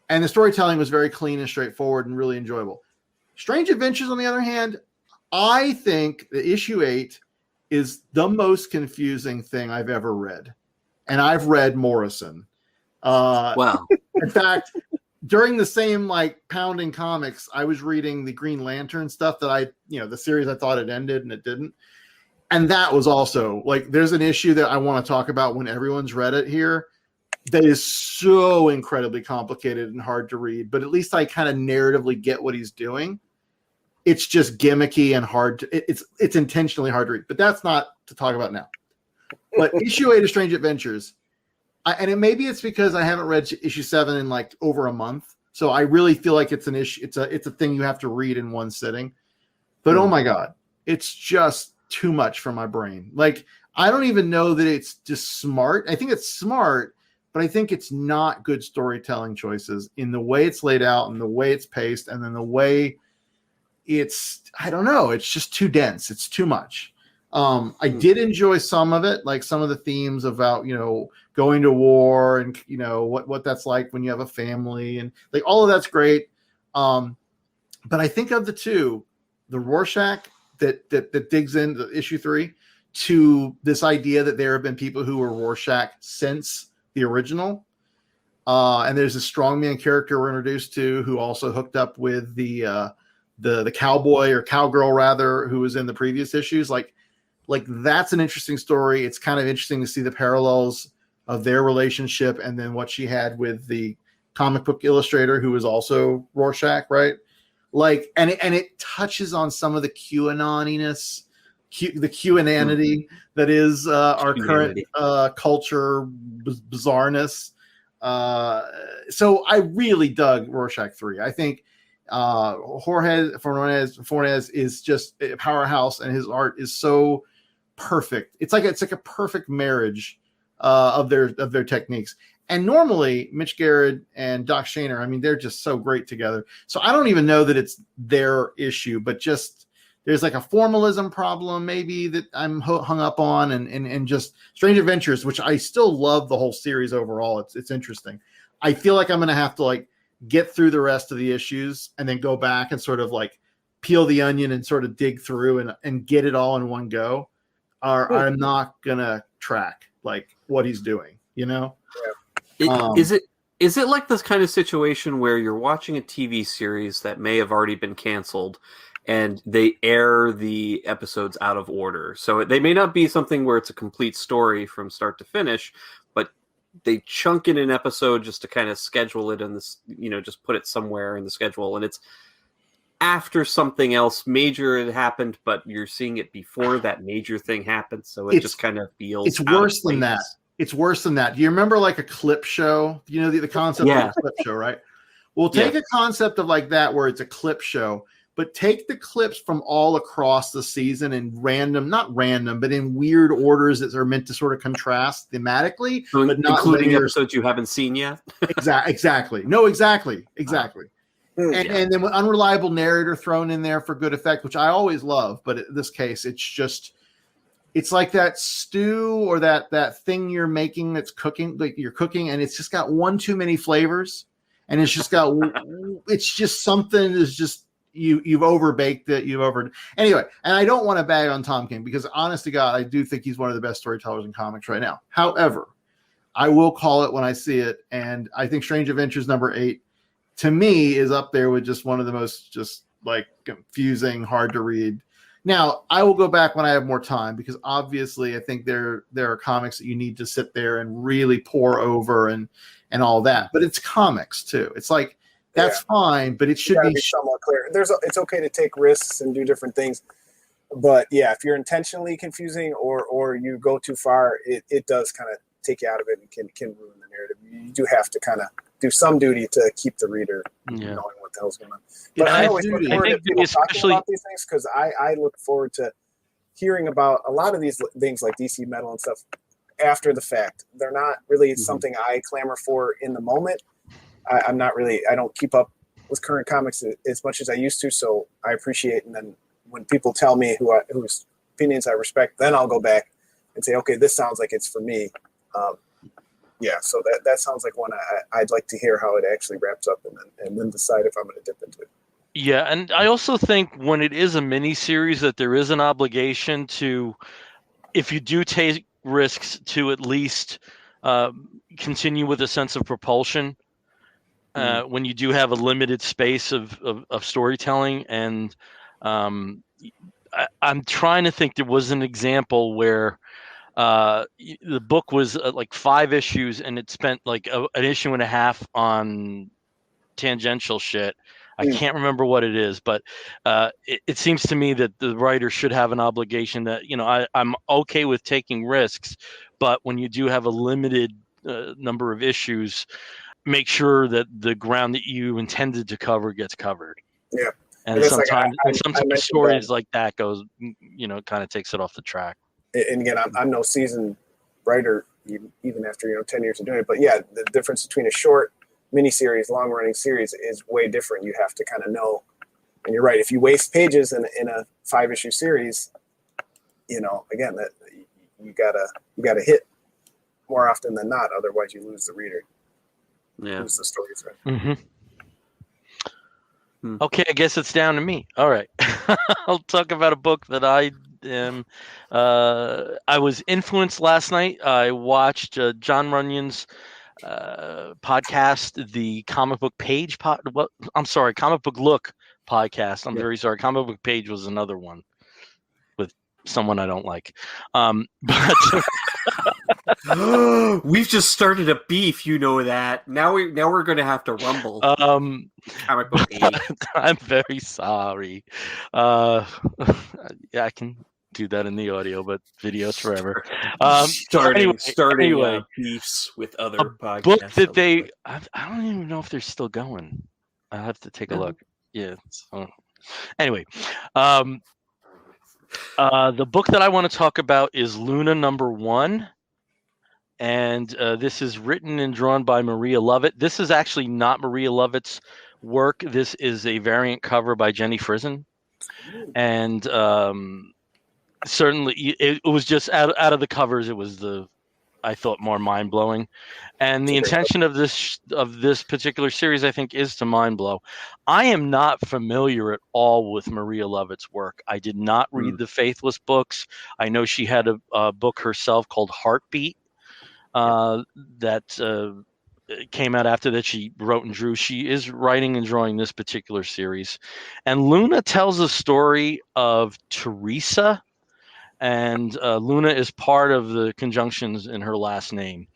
And the storytelling was very clean and straightforward and really enjoyable. Strange Adventures, on the other hand, I think the issue 8 is the most confusing thing I've ever read. And I've read Morrison. Wow. In fact, during the same pounding comics, I was reading the Green Lantern stuff that the series I thought it ended and it didn't. And that was also there's an issue that I want to talk about when everyone's read it here that is so incredibly complicated and hard to read, but at least I kind of narratively get what he's doing. It's just gimmicky and hard. It's intentionally hard to read, but that's not to talk about now. But issue 8 of Strange Adventures, maybe it's because I haven't read issue 7 in over a month, so I really feel like it's an issue. It's a thing you have to read in one sitting. But oh my god, it's just too much for my brain. I don't even know that it's just smart. I think it's smart, but I think it's not good storytelling choices in the way it's laid out and the way it's paced, and then the way I don't know. It's just too dense. It's too much. I did enjoy some of it, like some of the themes about, going to war and, what that's like when you have a family and all of that's great. But I think of the two, the Rorschach that digs into issue 3 to this idea that there have been people who were Rorschach since the original. And there's a strongman character we're introduced to who also hooked up with the cowboy or cowgirl rather, who was in the previous issues. That's an interesting story. It's kind of interesting to see the parallels of their relationship and then what she had with the comic book illustrator who was also Rorschach, right? And it touches on some of the QAnoniness, the QAnanity that is our current culture bizarreness. So I really dug Rorschach 3. I think Jorge Fornes is just a powerhouse, and his art is so perfect. It's like a perfect marriage of their techniques. And normally Mitch Garrett and Doc Shaner, I mean, they're just so great together. So I don't even know that it's their issue, but just there's like a formalism problem maybe that I'm hung up on, and just Strange Adventures, which I still love the whole series overall. It's interesting. I feel like I'm going to have to like get through the rest of the issues and then go back and sort of like peel the onion and sort of dig through and get it all in one go. Or I'm not going to track like what he's doing, you know? Is it like this kind of situation where you're watching a TV series that may have already been canceled and they air the episodes out of order? So they may not be something where it's a complete story from start to finish, but they chunk in an episode just to kind of schedule it in this, just put it somewhere in the schedule. And it's after something else major had happened, but you're seeing it before that major thing happened. So it just kind of feels it's worse than that. It's worse than that. Do you remember like a clip show? You know, the concept of a clip show, right? Well, take a concept of like that where it's a clip show, but take the clips from all across the season in not random, but in weird orders that are meant to sort of contrast thematically, but not including linear. episodes you haven't seen yet. Exactly. No, exactly. And then with unreliable narrator thrown in there for good effect, which I always love, but in this case, it's like that stew or that thing you're making that's cooking, like you're cooking, and it's just got one too many flavors, and it's just something is just you've overbaked it, anyway. And I don't want to bag on Tom King because honest to God, I do think he's one of the best storytellers in comics right now. However, I will call it when I see it, and I think Strange Adventures #8 to me is up there with just one of the most just like confusing, hard to read. Now, I will go back when I have more time because obviously I think there are comics that you need to sit there and really pour over and all that. But it's comics too. It's like that's fine, but it should be somewhat clear. It's okay to take risks and do different things. But yeah, if you're intentionally confusing or you go too far, it does kind of take you out of it and can ruin the narrative. You do have to kind of do some duty to keep the reader knowing what the hell's going on. But I always look forward to people talking about these things because I look forward to hearing about a lot of these things like DC Metal and stuff after the fact. They're not really something I clamor for in the moment. I don't keep up with current comics as much as I used to, so I appreciate. And then when people tell me whose opinions I respect, then I'll go back and say, okay, this sounds like it's for me. So that sounds like one I'd like to hear how it actually wraps up and then decide if I'm going to dip into it. Yeah, and I also think when it is a mini series that there is an obligation to, if you do take risks, to at least continue with a sense of propulsion when you do have a limited space of storytelling. And I'm trying to think, there was an example where the book was like 5 issues and it spent like an issue and a half on tangential shit. I can't remember what it is, but it seems to me that the writer should have an obligation that, I'm okay with taking risks, but when you do have a limited number of issues, make sure that the ground that you intended to cover gets covered. Yeah. And sometimes stories like that goes, kind of takes it off the track. And again, I'm no seasoned writer, even after 10 years of doing it. But yeah, the difference between a short miniseries, long running series is way different. You have to kind of know. And you're right. If you waste pages in a 5-issue series, again, that you gotta hit more often than not. Otherwise, you lose the reader. Yeah. Lose the story thread. Mm-hmm. Okay, I guess it's down to me. All right, I'll talk about a book that I was influenced last night. I watched John Runyon's podcast, the Comic Book Page Comic Book Look podcast. I'm very sorry. Comic Book Page was another one with someone I don't like. But we've just started a beef, that. Now we're going to have to rumble. Comic Book Page. I'm very sorry. Yeah, I can do that in the audio, but videos forever. Starting beefs with other podcasts. Book that I don't even know if they're still going. I have to take a look. Yeah. Anyway, the book that I want to talk about is Luna #1. and this is written and drawn by Maria Lovett. This is actually not Maria Lovett's work. This is a variant cover by Jenny Frison, and certainly it was just out of the covers. It was I thought more mind blowing, and the intention of this particular series, I think, is to mind blow. I am not familiar at all with Maria Lovett's work. I did not read the Faithless books. I know she had a book herself called Heartbeat that came out after that. She wrote and drew. She is writing and drawing this particular series, and Luna tells a story of Teresa. And Luna is part of the conjunctions in her last name.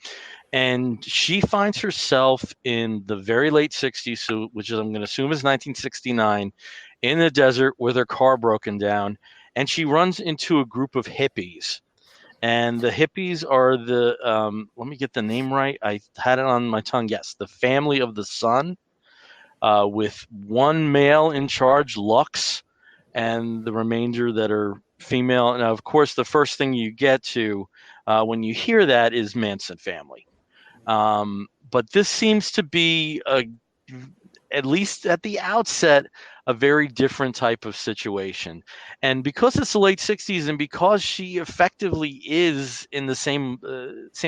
And she finds herself in the very late 60s, so, which is, I'm going to assume is 1969, in the desert with her car broken down. And she runs into a group of hippies. And the hippies are let me get the name right. I had it on my tongue. Yes, the Family of the Sun, with one male in charge, Lux, and the remainder that are female. And of course, the first thing you get to when you hear that is Manson family. But this seems to be, at least at the outset, a very different type of situation. And because it's the late 60s, and because she effectively is in the same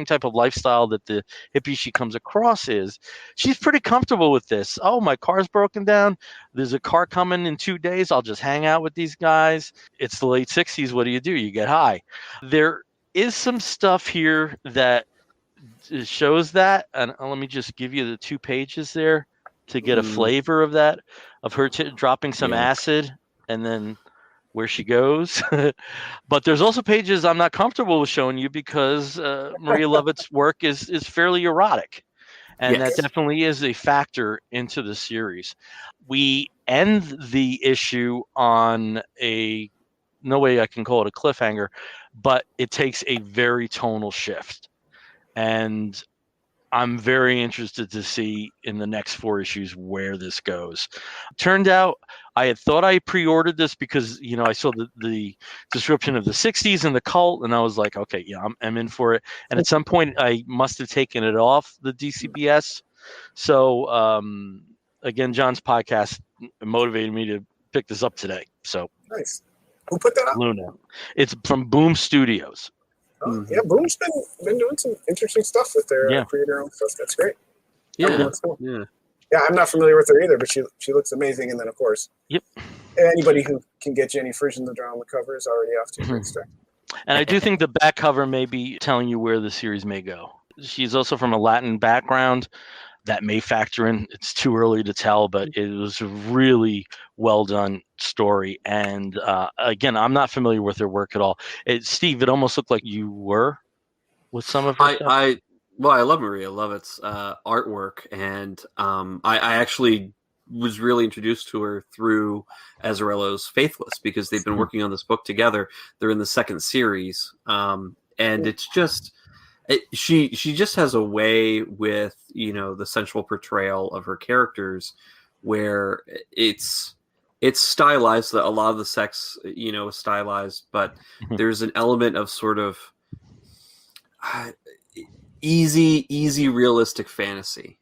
type of lifestyle that the hippie she comes across is, she's pretty comfortable with this. Oh, my car's broken down. There's a car coming in 2 days. I'll just hang out with these guys. It's the late 60s. What do? You get high. There is some stuff here that shows that. And let me just give you the 2 pages there to get a flavor of that, of her dropping some acid and then where she goes. But there's also pages I'm not comfortable with showing you because Maria Lovett's work is fairly erotic. And that definitely is a factor into the series. We end the issue on no way I can call it a cliffhanger, but it takes a very tonal shift. And I'm very interested to see in the next 4 issues where this goes. Turned out I had thought I pre-ordered this because, I saw the description of the 60s and the cult, and I was like, okay, yeah, I'm in for it. And at some point I must have taken it off the DCBS. So again, John's podcast motivated me to pick this up today. So nice. Who put that up? Luna. It's from Boom Studios. Oh, yeah, Boom's been doing some interesting stuff with their creator own stuff. That's great. Yeah, cool. Yeah, I'm not familiar with her either, but she looks amazing. And then, of course, anybody who can get Jenny Frison to draw on the cover is already off to a great start. And I do think the back cover may be telling you where the series may go. She's also from a Latin background. That may factor in. It's too early to tell, but it was a really well done story. And again, I'm not familiar with her work at all. Steve, it almost looked like you were with some of her stuff. I love Maria Lovett's artwork, and I actually was really introduced to her through Azzarello's Faithless because they've been working on this book together. They're in the second series, and it's just. She just has a way with the sensual portrayal of her characters where it's stylized. A lot of the sex is stylized, but there's an element of sort of easy realistic fantasy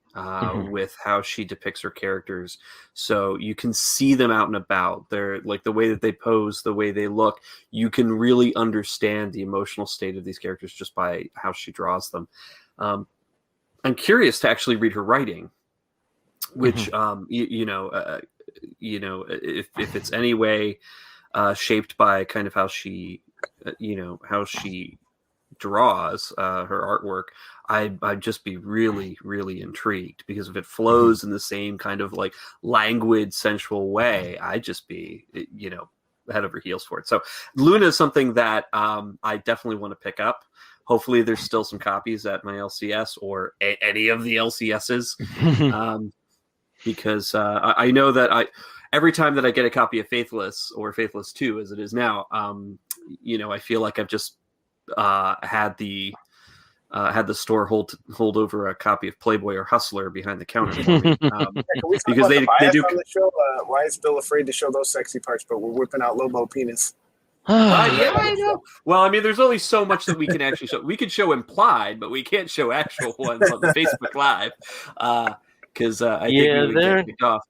with how she depicts her characters. So you can see them out and about. They're like the way that they pose, the way they look. You can really understand the emotional state of these characters just by how she draws them. I'm curious to actually read her writing, which if it's any way shaped by kind of how she draws her artwork, I'd just be really, really intrigued because if it flows in the same kind of like languid, sensual way, I'd just be, head over heels for it. So Luna is something that I definitely want to pick up. Hopefully there's still some copies at my LCS or any of the LCSs because I know that every time that I get a copy of Faithless or Faithless 2 as it is now, I feel like I've just had the store hold over a copy of Playboy or Hustler behind the counter for me, because they do. On the show, why is Bill afraid to show those sexy parts? But we're whipping out Lobo penis. Yeah, I know. Well, I mean, there's only so much that we can actually show. We could show implied, but we can't show actual ones on the Facebook Live because I think we would get kicked off.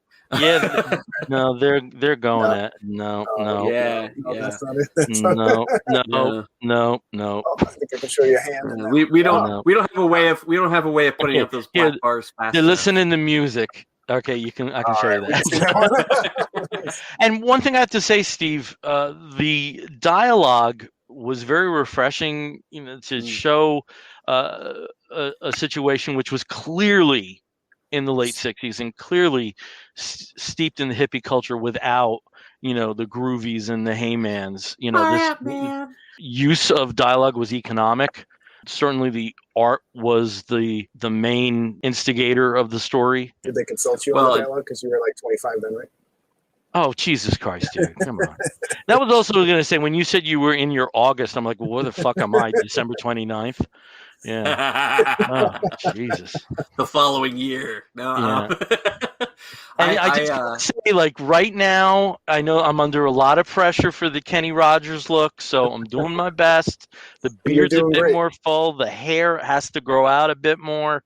No, they're going at no. Yeah. That's not it. That's not it. No. Oh, I think I can show you a hand. We don't have a way of putting up those black bars fast. They're listening to music. Okay, I can show you that. And one thing I have to say, Steve, the dialogue was very refreshing, to show a situation which was clearly in the late 60s and clearly steeped in the hippie culture without, the groovies and the Heymans. This use of dialogue was economic. Certainly the art was the main instigator of the story. Did they consult you on the dialogue? Because you were like 25 then, right? Oh, Jesus Christ, dude. Come on. That was also going to say, when you said you were in your August, I'm like, well, where the fuck am I? December 29th? Yeah. Oh, Jesus. The following year. No. Yeah. And I just gotta say, like, right now, I know I'm under a lot of pressure for the Kenny Rogers look, so I'm doing my best. The beard's a bit more full. The hair has to grow out a bit more,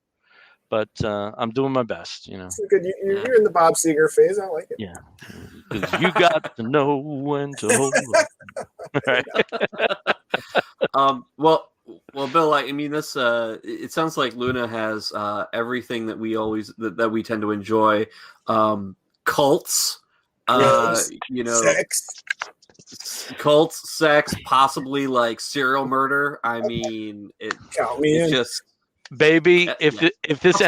but I'm doing my best, It's good. You're in the Bob Seger phase. I like it. Yeah. Because you got to know when to hold up. Right. Well, Bill, I mean, this. It sounds like Luna has everything that we always that we tend to enjoy. Cults, sex, cults, sex, possibly like serial murder. I mean, count me in. Just baby. If this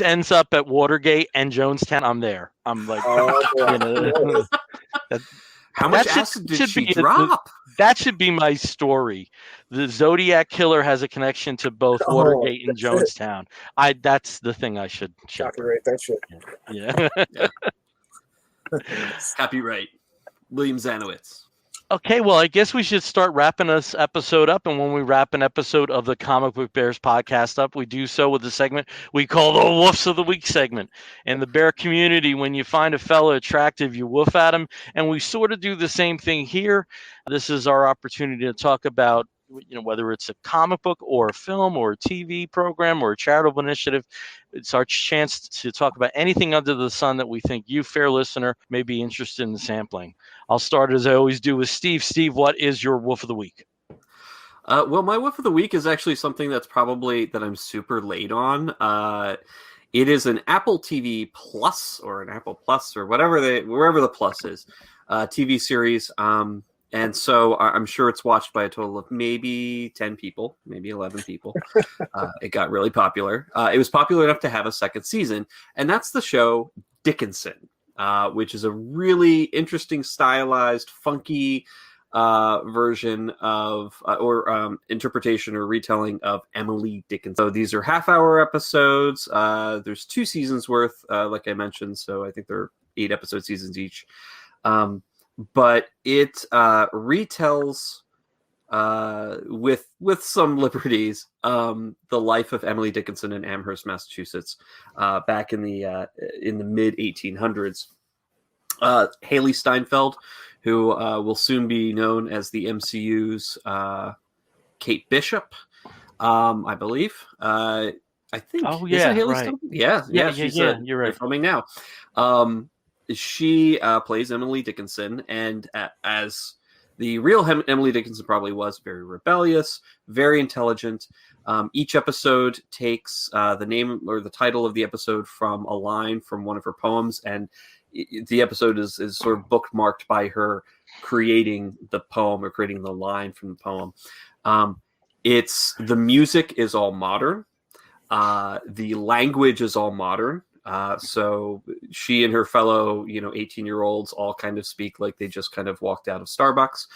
ends up at Watergate and Jonestown, I'm there. I'm like, how much acid did she drop? That should be my story. The Zodiac Killer has a connection to both Watergate and Jonestown. That's the thing I should copyright that shit. Yeah. Copyright William Zanowitz. Okay, well, I guess we should start wrapping this episode up. And when we wrap an episode of the Comic Book Bears podcast up, we do so with the segment we call the Woofs of the Week segment. In the bear community, when you find a fella attractive, you woof at him. And we sort of do the same thing here. This is our opportunity to talk about, whether it's a comic book or a film or a TV program or a charitable initiative. It's our chance to talk about anything under the sun that we think you, fair listener, may be interested in sampling. I'll start, as I always do, with Steve. Steve, what is your Woof of the Week? Well, my Woof of the Week is actually something that I'm super late on. It is an Apple TV Plus or an Apple Plus or wherever the plus is, TV series. And so I'm sure it's watched by a total of maybe 10 people, maybe 11 people. It got really popular. It was popular enough to have a second season, and that's the show Dickinson, which is a really interesting, stylized, funky version of or interpretation or retelling of Emily Dickinson. So these are half-hour episodes. There's 2 seasons worth, like I mentioned, so I think they're 8-episode seasons each. But it retells with some liberties the life of Emily Dickinson in Amherst, Massachusetts, back in the mid 1800s. Haley Steinfeld, who will soon be known as the MCU's Kate Bishop, I believe. I think. Oh yeah, Haley right. Steinfeld? Yeah. You're right. Filming now. She plays Emily Dickinson, and as the real Emily Dickinson probably was, very rebellious, very intelligent. Each episode takes the name or the title of the episode from a line from one of her poems, and the episode is sort of bookmarked by her creating the poem or creating the line from the poem. The music is all modern. The language is all modern. So she and her fellow, 18-year-olds all kind of speak like they just kind of walked out of Starbucks.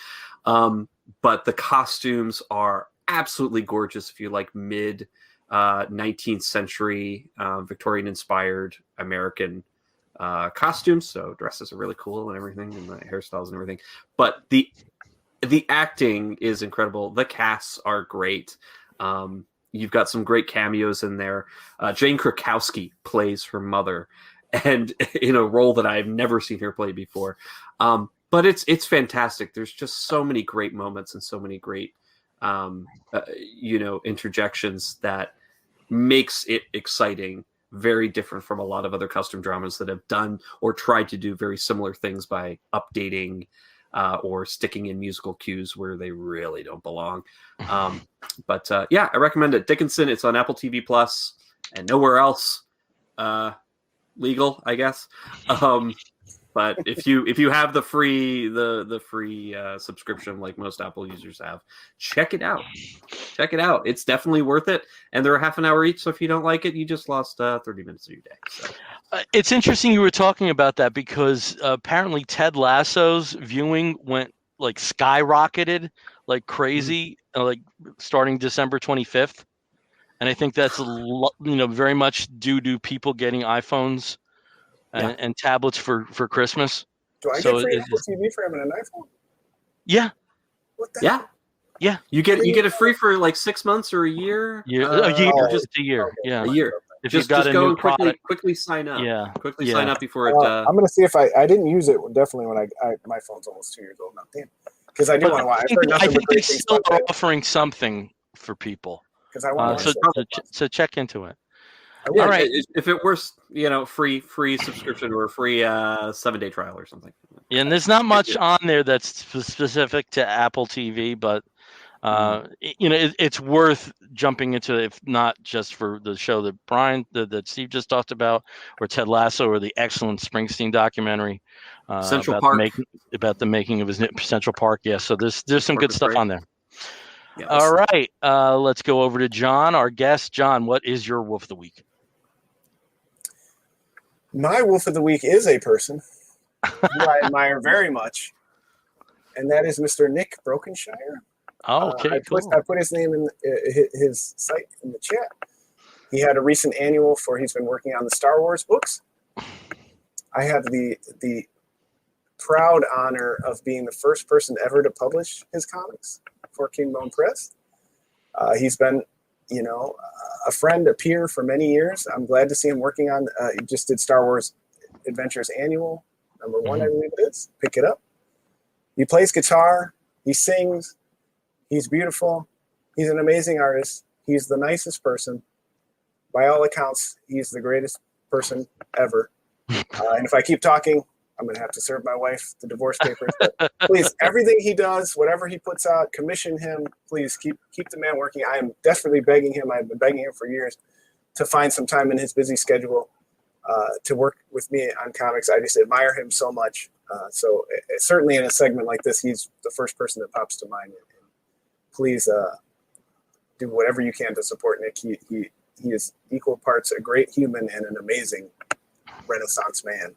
But the costumes are absolutely gorgeous if you like mid 19th century Victorian-inspired American costumes. So dresses are really cool and everything, and the hairstyles and everything. But the acting is incredible. The casts are great. You've got some great cameos in there. Jane Krakowski plays her mother, and in a role that I've never seen her play before. but it's fantastic. There's just so many great moments and so many great interjections that makes it exciting, very different from a lot of other custom dramas that have done or tried to do very similar things by updating or sticking in musical cues where they really don't belong. But I recommend it. Dickinson, it's on Apple TV Plus and nowhere else legal, I guess. But if you have the free subscription like most Apple users have, check it out. It's definitely worth it. And they're a half an hour each, so if you don't like it, you just lost 30 minutes of your day. So. It's interesting you were talking about that because apparently Ted Lasso's viewing went like skyrocketed like crazy, like starting December 25th. And I think that's very much due to people getting iPhones and tablets for Christmas. Do I get free Apple TV for having an iPhone? Yeah. What the hell? Yeah. You get it free for like 6 months or a year? A year. Just a year. Okay. Yeah. A year. If you've got a new product, quickly sign up. Yeah. Quickly sign up before it. I'm gonna see if I didn't use it definitely when my phone's almost 2 years old now. Damn. Because I do want to watch. I think they still are offering something for people. Because I want to so check into it. Yeah, all right. If it were, free subscription or a free 7-day trial or something. Yeah, and there's not much on there that's specific to Apple TV, but it's worth jumping into, if not just for the show that Bryan, that Steve just talked about, or Ted Lasso, or the excellent Springsteen documentary, Central about Park, about the making of his Central Park. Yeah, so there's some good stuff on there. Yes. All right, let's go over to John, our guest. John, what is your wolf of the week? My wolf of the week is a person who I admire very much, and that is Mr. Nick Brokenshire. Oh, okay, I put his name in his site in the chat. He had a recent annual he's been working on the Star Wars books. I have the proud honor of being the first person ever to publish his comics for Kingbone Press. He's been, a friend, a peer for many years. I'm glad to see him working on. He just did Star Wars Adventures Annual #1, I believe it is. Pick it up. He plays guitar. He sings. He's beautiful. He's an amazing artist. He's the nicest person. By all accounts, he's the greatest person ever. And if I keep talking, I'm going to have to serve my wife the divorce papers. But please, everything he does, whatever he puts out, commission him. Please keep the man working. I am desperately begging him. I've been begging him for years to find some time in his busy schedule to work with me on comics. I just admire him so much. So certainly in a segment like this, he's the first person that pops to mind. And please do whatever you can to support Nick. He is equal parts a great human and an amazing Renaissance man.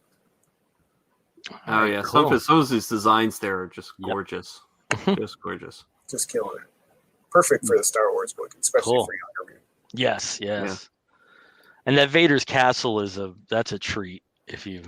Oh yeah, cool. Some of his designs there are just gorgeous, just gorgeous, just killing it. Perfect for the Star Wars book, especially for younger people. Yes. Yeah. And that Vader's Castle that's a treat. If you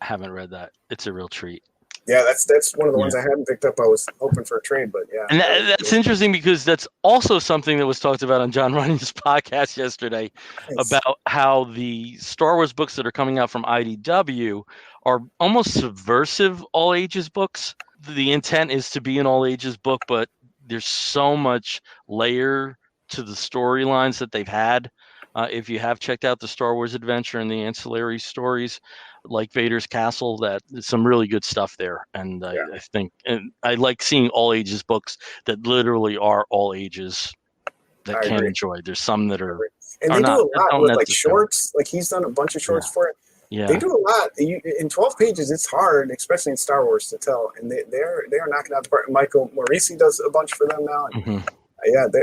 haven't read that, it's a real treat. Yeah, that's one of the ones I hadn't picked up. I was hoping for a trade, but yeah. And that's interesting because that's also something that was talked about on John Running's podcast yesterday about how the Star Wars books that are coming out from IDW are almost subversive all ages books. The intent is to be an all ages book, but there's so much layer to the storylines that they've had. If you have checked out the Star Wars Adventure and the ancillary stories like Vader's Castle, that there's some really good stuff there. And I think, and I like seeing all ages books that literally are all ages that can enjoy. There's some that are, and they do a lot with like shorts. Like he's done a bunch of shorts for it. Yeah, they do a lot. In 12 pages, it's hard, especially in Star Wars, to tell. And they are knocking out the park. Michael Morisi does a bunch for them now. And,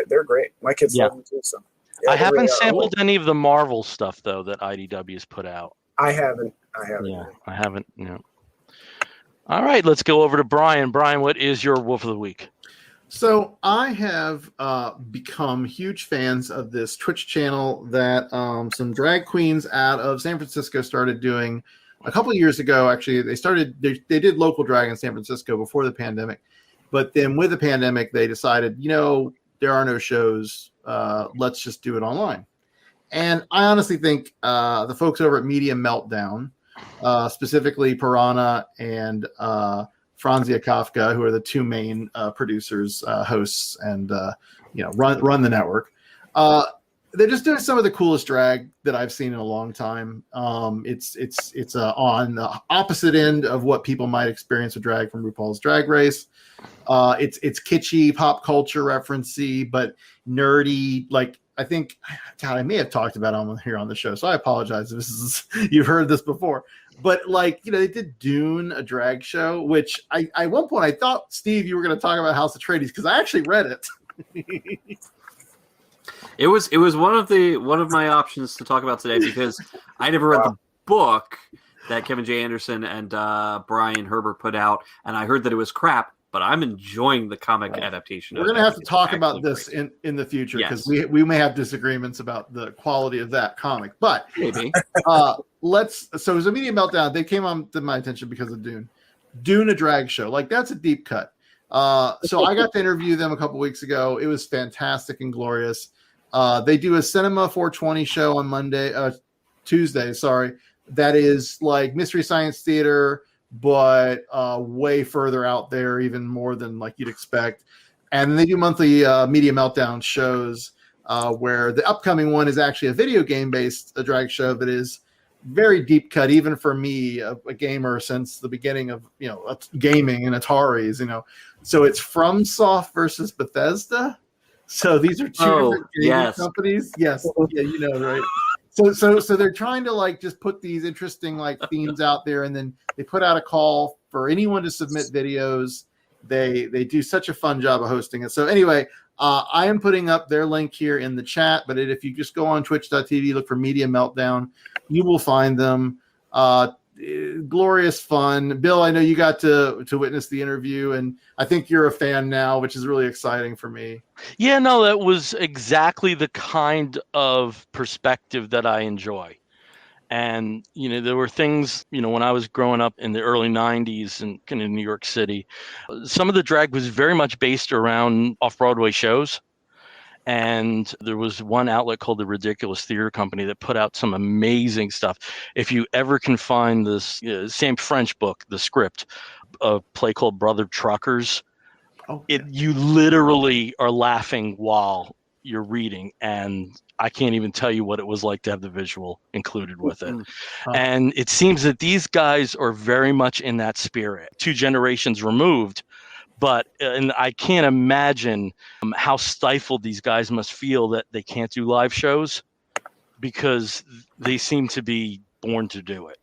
they're great. My kids love them too. So I haven't sampled any of the Marvel stuff though that IDW has put out. I haven't. Yeah, I haven't. No. All right, let's go over to Bryan. Bryan, what is your wolf of the week? So I have become huge fans of this Twitch channel that some drag queens out of San Francisco started doing a couple of years ago. Actually, they did local drag in San Francisco before the pandemic, but then with the pandemic, they decided, there are no shows. Let's just do it online. And I honestly think the folks over at Media Meltdown, specifically Piranha and Franzia Kafka, who are the two main producers, hosts, and run the network. They're just doing some of the coolest drag that I've seen in a long time. It's on the opposite end of what people might experience with drag from RuPaul's Drag Race. It's kitschy, pop culture referencey, but nerdy. Like, I think, God, I may have talked about it here on the show, so I apologize if you've heard this before. But they did Dune, a drag show, which at one point I thought, Steve, you were going to talk about House Atreides because I actually read it. It was one of my options to talk about today because I never read the book that Kevin J. Anderson and Brian Herbert put out, and I heard that it was crap. But I'm enjoying the comic adaptation. We're going to have to talk about this in the future because we may have disagreements about the quality of that comic. But maybe so as a Media Meltdown, they came on to my attention because of Dune, a drag show. Like, that's a deep cut. So I got to interview them a couple weeks ago. It was fantastic and glorious. They do a Cinema 420 show on Tuesday. That is like Mystery Science Theater, but way further out there, even more than like you'd expect. And they do monthly Media Meltdown shows where the upcoming one is actually a video game based drag show that is very deep cut, even for me, a gamer since the beginning of gaming and Ataris. So it's FromSoft versus Bethesda. So these are two different gaming companies. Yes, yeah, right. So they're trying to just put these interesting themes out there, and then they put out a call for anyone to submit videos. They do such a fun job of hosting it. So anyway, I am putting up their link here in the chat, but if you just go on twitch.tv, look for Media Meltdown, you will find them. Glorious fun. Bill, I know you got to witness the interview, and I think you're a fan now, which is really exciting for me. Yeah, no, that was exactly the kind of perspective that I enjoy. And, there were things, when I was growing up in the early 90s in New York City, some of the drag was very much based around off-Broadway shows. And there was one outlet called the Ridiculous Theater Company that put out some amazing stuff. If you ever can find this Sam French book, the script, a play called Brother Truckers, you literally are laughing while you're reading. And I can't even tell you what it was like to have the visual included with it. And it seems that these guys are very much in that spirit, 2 generations removed. And I can't imagine how stifled these guys must feel that they can't do live shows because they seem to be born to do it.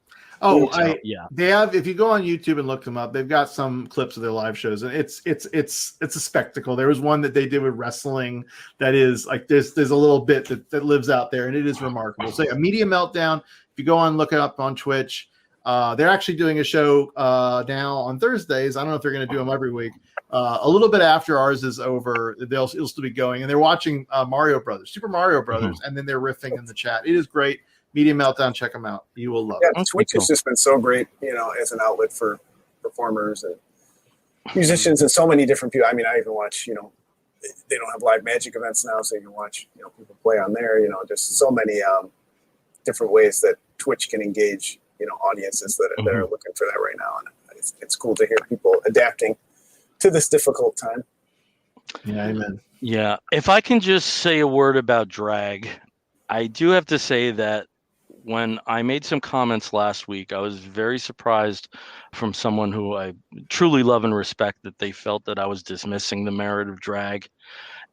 They have. If you go on YouTube and look them up, they've got some clips of their live shows, and it's a spectacle. There was one that they did with wrestling that is there's a little bit that lives out there, and it is remarkable. So Media Meltdown. If you go on, look it up on Twitch. They're actually doing a show now on Thursdays. I don't know if they're going to do them every week. A little bit after ours is over, it'll still be going, and they're watching Super Mario Brothers, and then they're riffing in the chat. It is great. Media Meltdown, check them out. You will love it. Twitch has just been so great, as an outlet for performers and musicians and so many different people. I mean, I even watch, they don't have live magic events now, so you can watch, people play on there. Just so many different ways that Twitch can engage audiences that are looking for that right now, and it's cool to hear people adapting to this difficult time. Yeah, amen. Yeah, if I can just say a word about drag, I do have to say that when I made some comments last week, I was very surprised from someone who I truly love and respect that they felt that I was dismissing the merit of drag.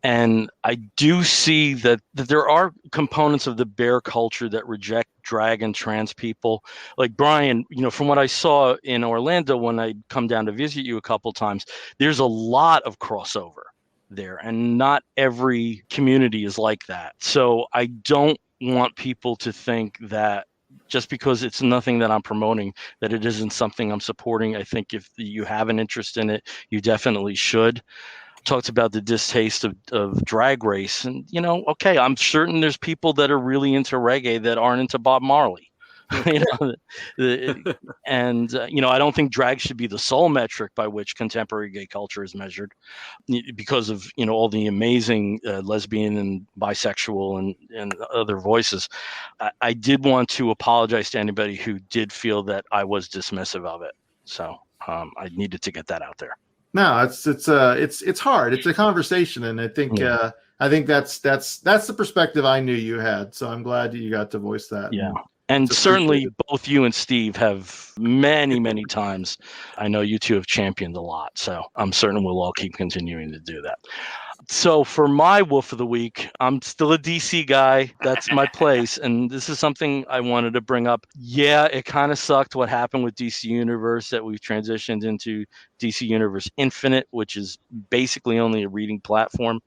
And I do see that there are components of the bear culture that reject drag and trans people. Like Brian, from what I saw in Orlando when I come down to visit you a couple times, there's a lot of crossover there, and not every community is like that. So I don't want people to think that just because it's nothing that I'm promoting, that it isn't something I'm supporting. I think if you have an interest in it, you definitely should. Talked about the distaste of Drag Race, and I'm certain there's people that are really into reggae that aren't into Bob Marley. I don't think drag should be the sole metric by which contemporary gay culture is measured, because of all the amazing lesbian and bisexual and other voices. I did want to apologize to anybody who did feel that I was dismissive of it. So I needed to get that out there. No, it's hard. It's a conversation, and I think that's the perspective I knew you had. So I'm glad that you got to voice that. Yeah. And certainly both you and Steve have many times. I know you two have championed a lot. So I'm certain we'll all keep continuing to do that. So for my Wolf of the Week, I'm still a DC guy. That's my place. And this is something I wanted to bring up. Yeah, it kind of sucked what happened with DC Universe, that we've transitioned into DC Universe Infinite, which is basically only a reading platform.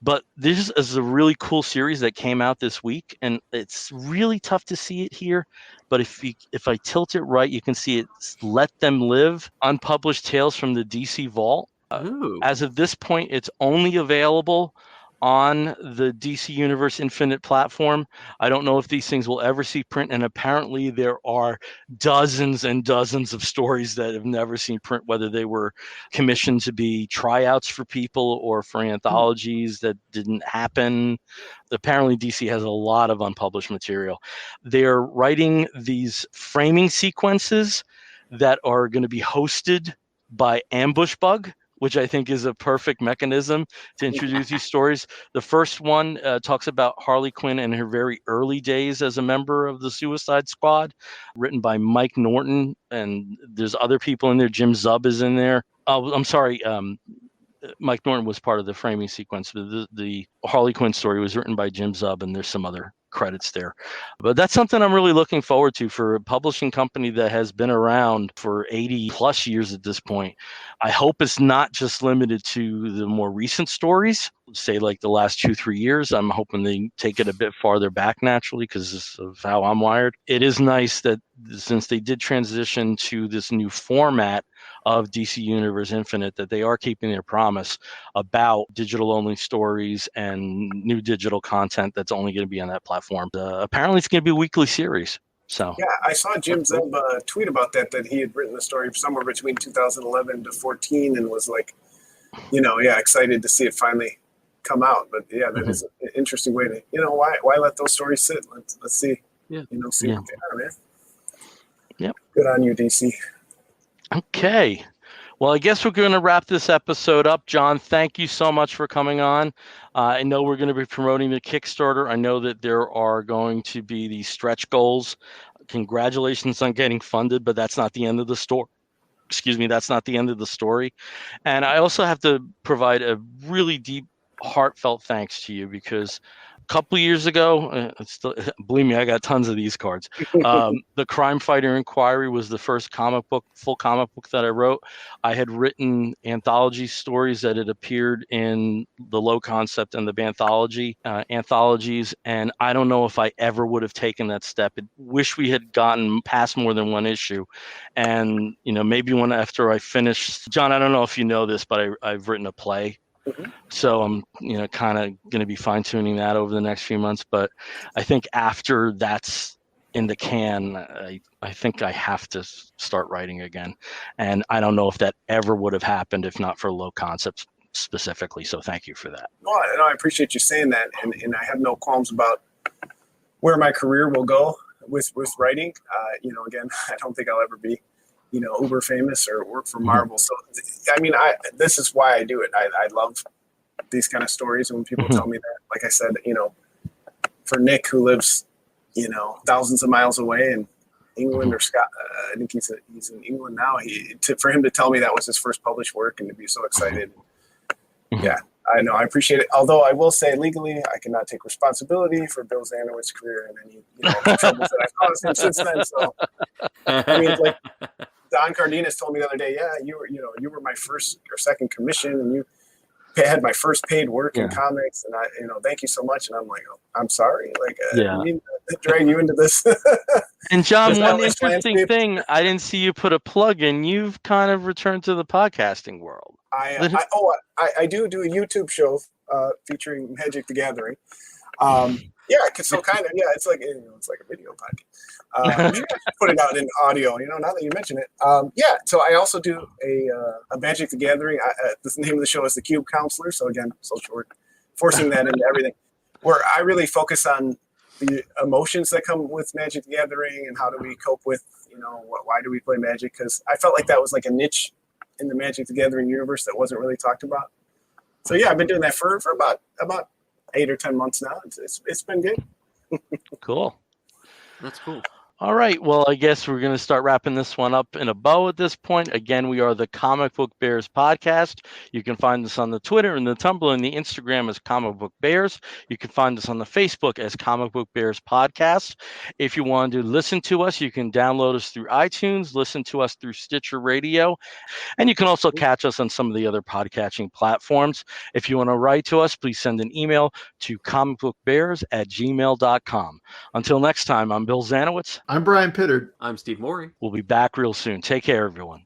But this is a really cool series that came out this week, and it's really tough to see it here. But if I tilt it right, you can see it's Let Them Live, Unpublished Tales from the DC Vault. As of this point, it's only available on the DC Universe Infinite platform. I don't know if these things will ever see print, and apparently there are dozens and dozens of stories that have never seen print, whether they were commissioned to be tryouts for people or for anthologies that didn't happen. Apparently DC has a lot of unpublished material. They're writing these framing sequences that are going to be hosted by Ambush Bug, which I think is a perfect mechanism to introduce these stories. The first one talks about Harley Quinn in her very early days as a member of the Suicide Squad, written by Mike Norton, and there's other people in there. Jim Zub is in there. Oh, I'm sorry. Mike Norton was part of the framing sequence, but the Harley Quinn story was written by Jim Zub, and there's some other credits there. But that's something I'm really looking forward to for a publishing company that has been around for 80 plus years at this point. I hope it's not just limited to the more recent stories, say like the last 2-3 years. I'm hoping they take it a bit farther back naturally because of how I'm wired. It is nice that since they did transition to this new format of DC Universe Infinite, that they are keeping their promise about digital only stories and new digital content that's only going to be on that platform. Apparently it's going to be a weekly series. So yeah, I saw Jim Zub tweet about that he had written the story somewhere between 2011 to 14 and was like, excited to see it finally come out. But yeah, that is an interesting way to, why let those stories sit? Let's see, see what they are, man. Yep. Good on you, DC. Okay. Well, I guess we're going to wrap this episode up. Jon, thank you so much for coming on. I know we're going to be promoting the Kickstarter. I know that there are going to be these stretch goals. Congratulations on getting funded, but that's not the end of the story. Excuse me, that's not the end of the story. And I also have to provide a really deep, heartfelt thanks to you because a couple of years ago, believe me, I got tons of these cards. The Crime Fighter Inquiry was the first full comic book that I wrote. I had written anthology stories that had appeared in the Low Concept and the Banthology anthologies, and I don't know if I ever would have taken that step. I wish we had gotten past more than one issue, and maybe after I finish. Jon, I don't know if you know this, but I've written a play. So I'm, kind of going to be fine tuning that over the next few months. But I think after that's in the can, I think I have to start writing again. And I don't know if that ever would have happened if not for Low Concepts specifically. So thank you for that. Well, I appreciate you saying that. And I have no qualms about where my career will go with writing. Again, I don't think I'll ever be uber famous or work for Marvel. So, this is why I do it. I love these kind of stories. And when people tell me that, like I said, for Nick, who lives, thousands of miles away in England or Scott, I think he's in England now. For him to tell me that was his first published work and to be so excited. Yeah, I know. I appreciate it. Although I will say legally, I cannot take responsibility for Bill Zanowitz's career and any troubles that I've caused him since then. So, like, Don Cardenas told me the other day, yeah, you were my first or second commission, and you had my first paid work in comics, and I, thank you so much. And I'm like, oh, I'm sorry, like, I mean to drag you into this. And Jon, one interesting thing, I didn't see you put a plug in. You've kind of returned to the podcasting world. I do a YouTube show featuring Magic the Gathering. So kind of, it's like a video podcast. Put it out in audio, now that you mention it. So I also do a Magic the Gathering. The name of the show is The Cube Counselor. So again, social work, forcing that into everything, where I really focus on the emotions that come with Magic the Gathering and how do we cope with, You know, why do we play Magic? Because I felt like that was like a niche in the Magic the Gathering universe that wasn't really talked about. So yeah, I've been doing that for about 8 or 10 months now. It's been good. Cool. That's cool. All right. Well, I guess we're going to start wrapping this one up in a bow at this point. Again, we are the Comic Book Bears podcast. You can find us on the Twitter and the Tumblr and the Instagram as Comic Book Bears. You can find us on the Facebook as Comic Book Bears Podcast. If you want to listen to us, you can download us through iTunes, listen to us through Stitcher Radio, and you can also catch us on some of the other podcatching platforms. If you want to write to us, please send an email to comicbookbears@gmail.com. Until next time, I'm Bill Zanowitz. I'm Brian Pittard. I'm Steve Morey. We'll be back real soon. Take care, everyone.